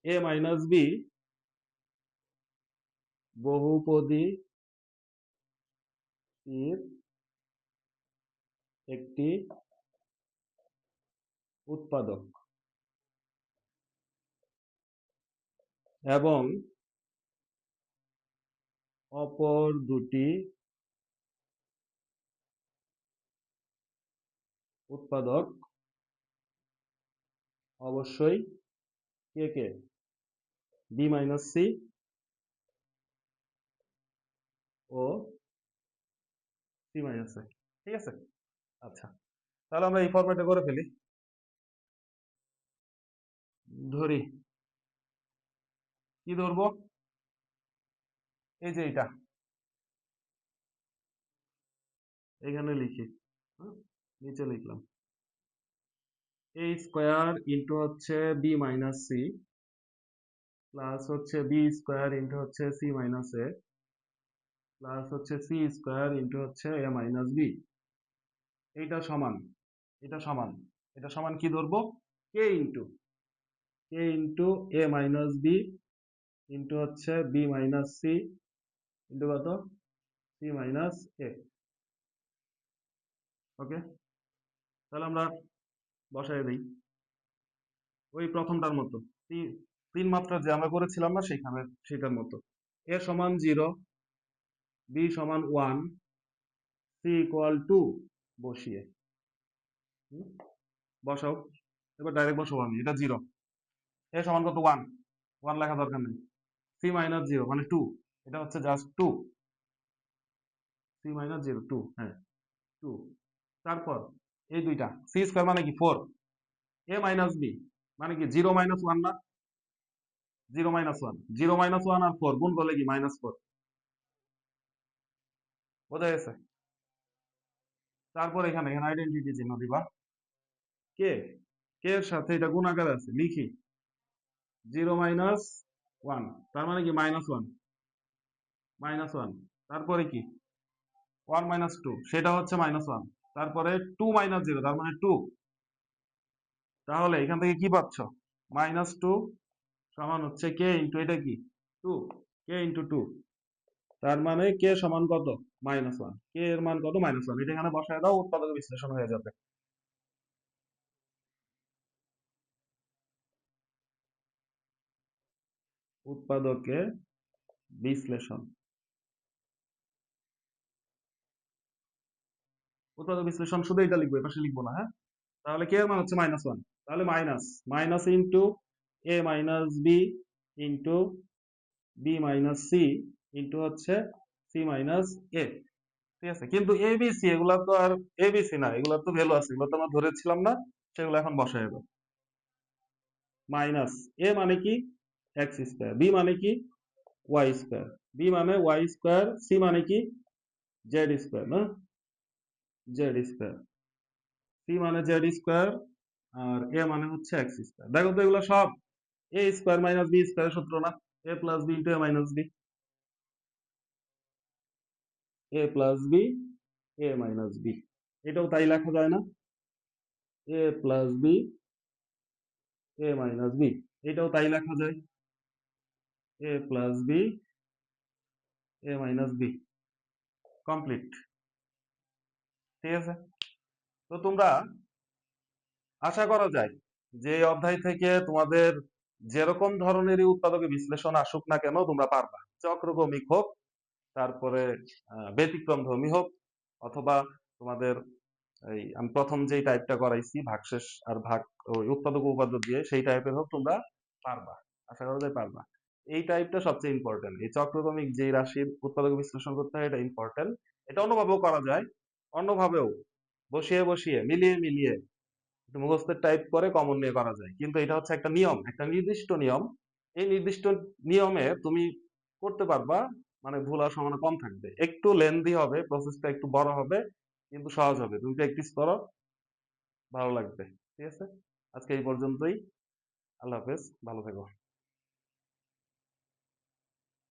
এ মাইনাস বি বহুপদী এর একটি উৎপাদক এবং অপর দুটি উৎপাদক অবশ্যই কে কে? B minus C O C minus A. ঠিক আছে? আচ্ছা, তাহলে আমরা এই ফরম্যাটে করে ফেলি। ধরি, কি ধরবো? এই যে এটা এখানে লিখি। হুম, নিচে লিখলাম এ স্কোয়ার ইন্টু হচ্ছে বি মাইনাস সি প্লাস হচ্ছে বি স্কোয়ার ইন্টু হচ্ছে সি মাইনাস এ প্লাস হচ্ছে সি স্কোয়ার ইন্টু হচ্ছে এ মাইনাস বি। এইটা সমান, এটা সমান, এটা সমান কি ধরবো? কে ইন্টু, কে ইন্টু এ মাইনাস বি ইন্টু হচ্ছে বি মাইনাস সি ইন্টু কত? সি মাইনাস এ। ওকে, তাহলে আমরা বসাই দিই ওই প্রথমটার মতো। তিন মাত্রা যে আমরা করেছিলাম না সেখানে, সেটার মতো। এ সমান জিরো, বি সমান ওয়ান, সি ইকুয়াল টু বসিয়ে। হুম, বসাও। এবার ডাইরেক্ট বসাবো আমি, এটা জিরো। এ সমান কত? ওয়ান। ওয়ান লেখা দরকার নেই। সি মাইনাস জিরো মানে টু, এটা হচ্ছে just two. C minus zero two, হ্যাঁ টু। তারপর এই দুইটা সি স্কোয়ার মানে কি? ফোর। এ মাইনাস বি মানে কি? জিরো মাইনাস ওয়ান না, zero minus one. Zero minus one আর ফোর গুণ করলে কি? Minus four. বোঝা গেছে? তারপর এখানে এখানে আইডেন্টিটি চিহ্ন দিবা। কে? কে এর সাথে এটা গুণ আকারে আছে, লিখি 0 - 1, তার মানে কি -1, -1, তারপরে কি 1 - 2, সেটা হচ্ছে -1, তারপরে 2 - 0, তার মানে 2। তাহলে এখান থেকে কি পাচ্ছ, -2 সমান হচ্ছে কে ইন্টু এটা কি 2, কে ইন্টু 2, তার মানে কে সমান কত, -1, কে এর মান কত, -1, এটা এখানে বসায় দাও, উৎপাদক বিশ্লেষণ হয়ে যাবে। উৎপাদকে বিশ্লেষণ, উৎপাদক বিশ্লেষণ শুধু এটা লিখবো, এপাশে লিখবো না, হ্যাঁ। তাহলে কে এর মান হচ্ছে -1, তাহলে minus, minus into a minus B into B minus C into হচ্ছে সি মাইনাস এ। ঠিক আছে, কিন্তু এ বি সি এগুলা তো আর এ বি সি না, এগুলোর তো ভ্যালু আছে, এগুলো তো আমরা ধরেছিলাম না, সেগুলো এখন বসায় দেবো। মাইনাস এ মানে কি এক্স স্কোয়ার, বি মানে কি ওয়াই স্কোয়ার, বি মানে ওয়াই স্কোয়ার, সি মানে কি জেড স্কোয়ার, না জেড স্কোয়ার, সি মানে জেড স্কোয়ার, আর এ মানে হচ্ছে এক্স স্কোয়ার। দেখো তো এগুলো সব এ স্কোয়ার মাইনাস বি স্কোয়ারের সূত্র না, এ plus B into A minus B, A plus B A minus B, এটাও তাই লেখা যায় না, এ plus B A minus B, এটাও তাই লেখা যায়, এ plus B A minus B, complete. ঠিক আছে, তো তোমরা আশা করা যায় যে এই অধ্যায় থেকে তোমাদের যেরকম ধরনেরই উৎপাদকে বিশ্লেষণ আসুক না কেন তোমরা পারবা, চক্রক্রমিক হোক, তারপরে ব্যতিক্রম ধর্মী হোক, অথবা তোমাদের এই আমি প্রথম যেই টাইপটা করাইছি ভাগশেষ আর ভাগ ওই উৎপাদক উপপাদ্য দিয়ে, সেই টাইপের হোক তোমরা পারবা, আশা করা যায় পারবা। এই টাইপটা সবচেয়ে ইম্পর্টেন্ট, এই চক্রক্রমিক যেই রাশির উৎপাদক বিশ্লেষণ করতে হয় এটা ইম্পর্টেন্ট। এটা অন্যভাবেও করা যায়, অন্যভাবেও বসিয়ে বসিয়ে মিলিয়ে মিলিয়ে একটু মুখস্থের টাইপ করে কমন নিয়ে করা যায়, কিন্তু এটা হচ্ছে একটা নিয়ম, একটা নির্দিষ্ট নিয়ম। এই নির্দিষ্ট নিয়মে তুমি করতে পারবা, মানে ভুল হওয়ার সম্ভাবনা কম থাকবে, একটু লেন্দি হবে, প্রসেসটা একটু বড় হবে, কিন্তু সহজ হবে, তুমি প্র্যাকটিস করো, ভালো লাগবে। ঠিক আছে, আজকে এই পর্যন্তই, আল্লাহ হাফেজ, ভালো থেকো।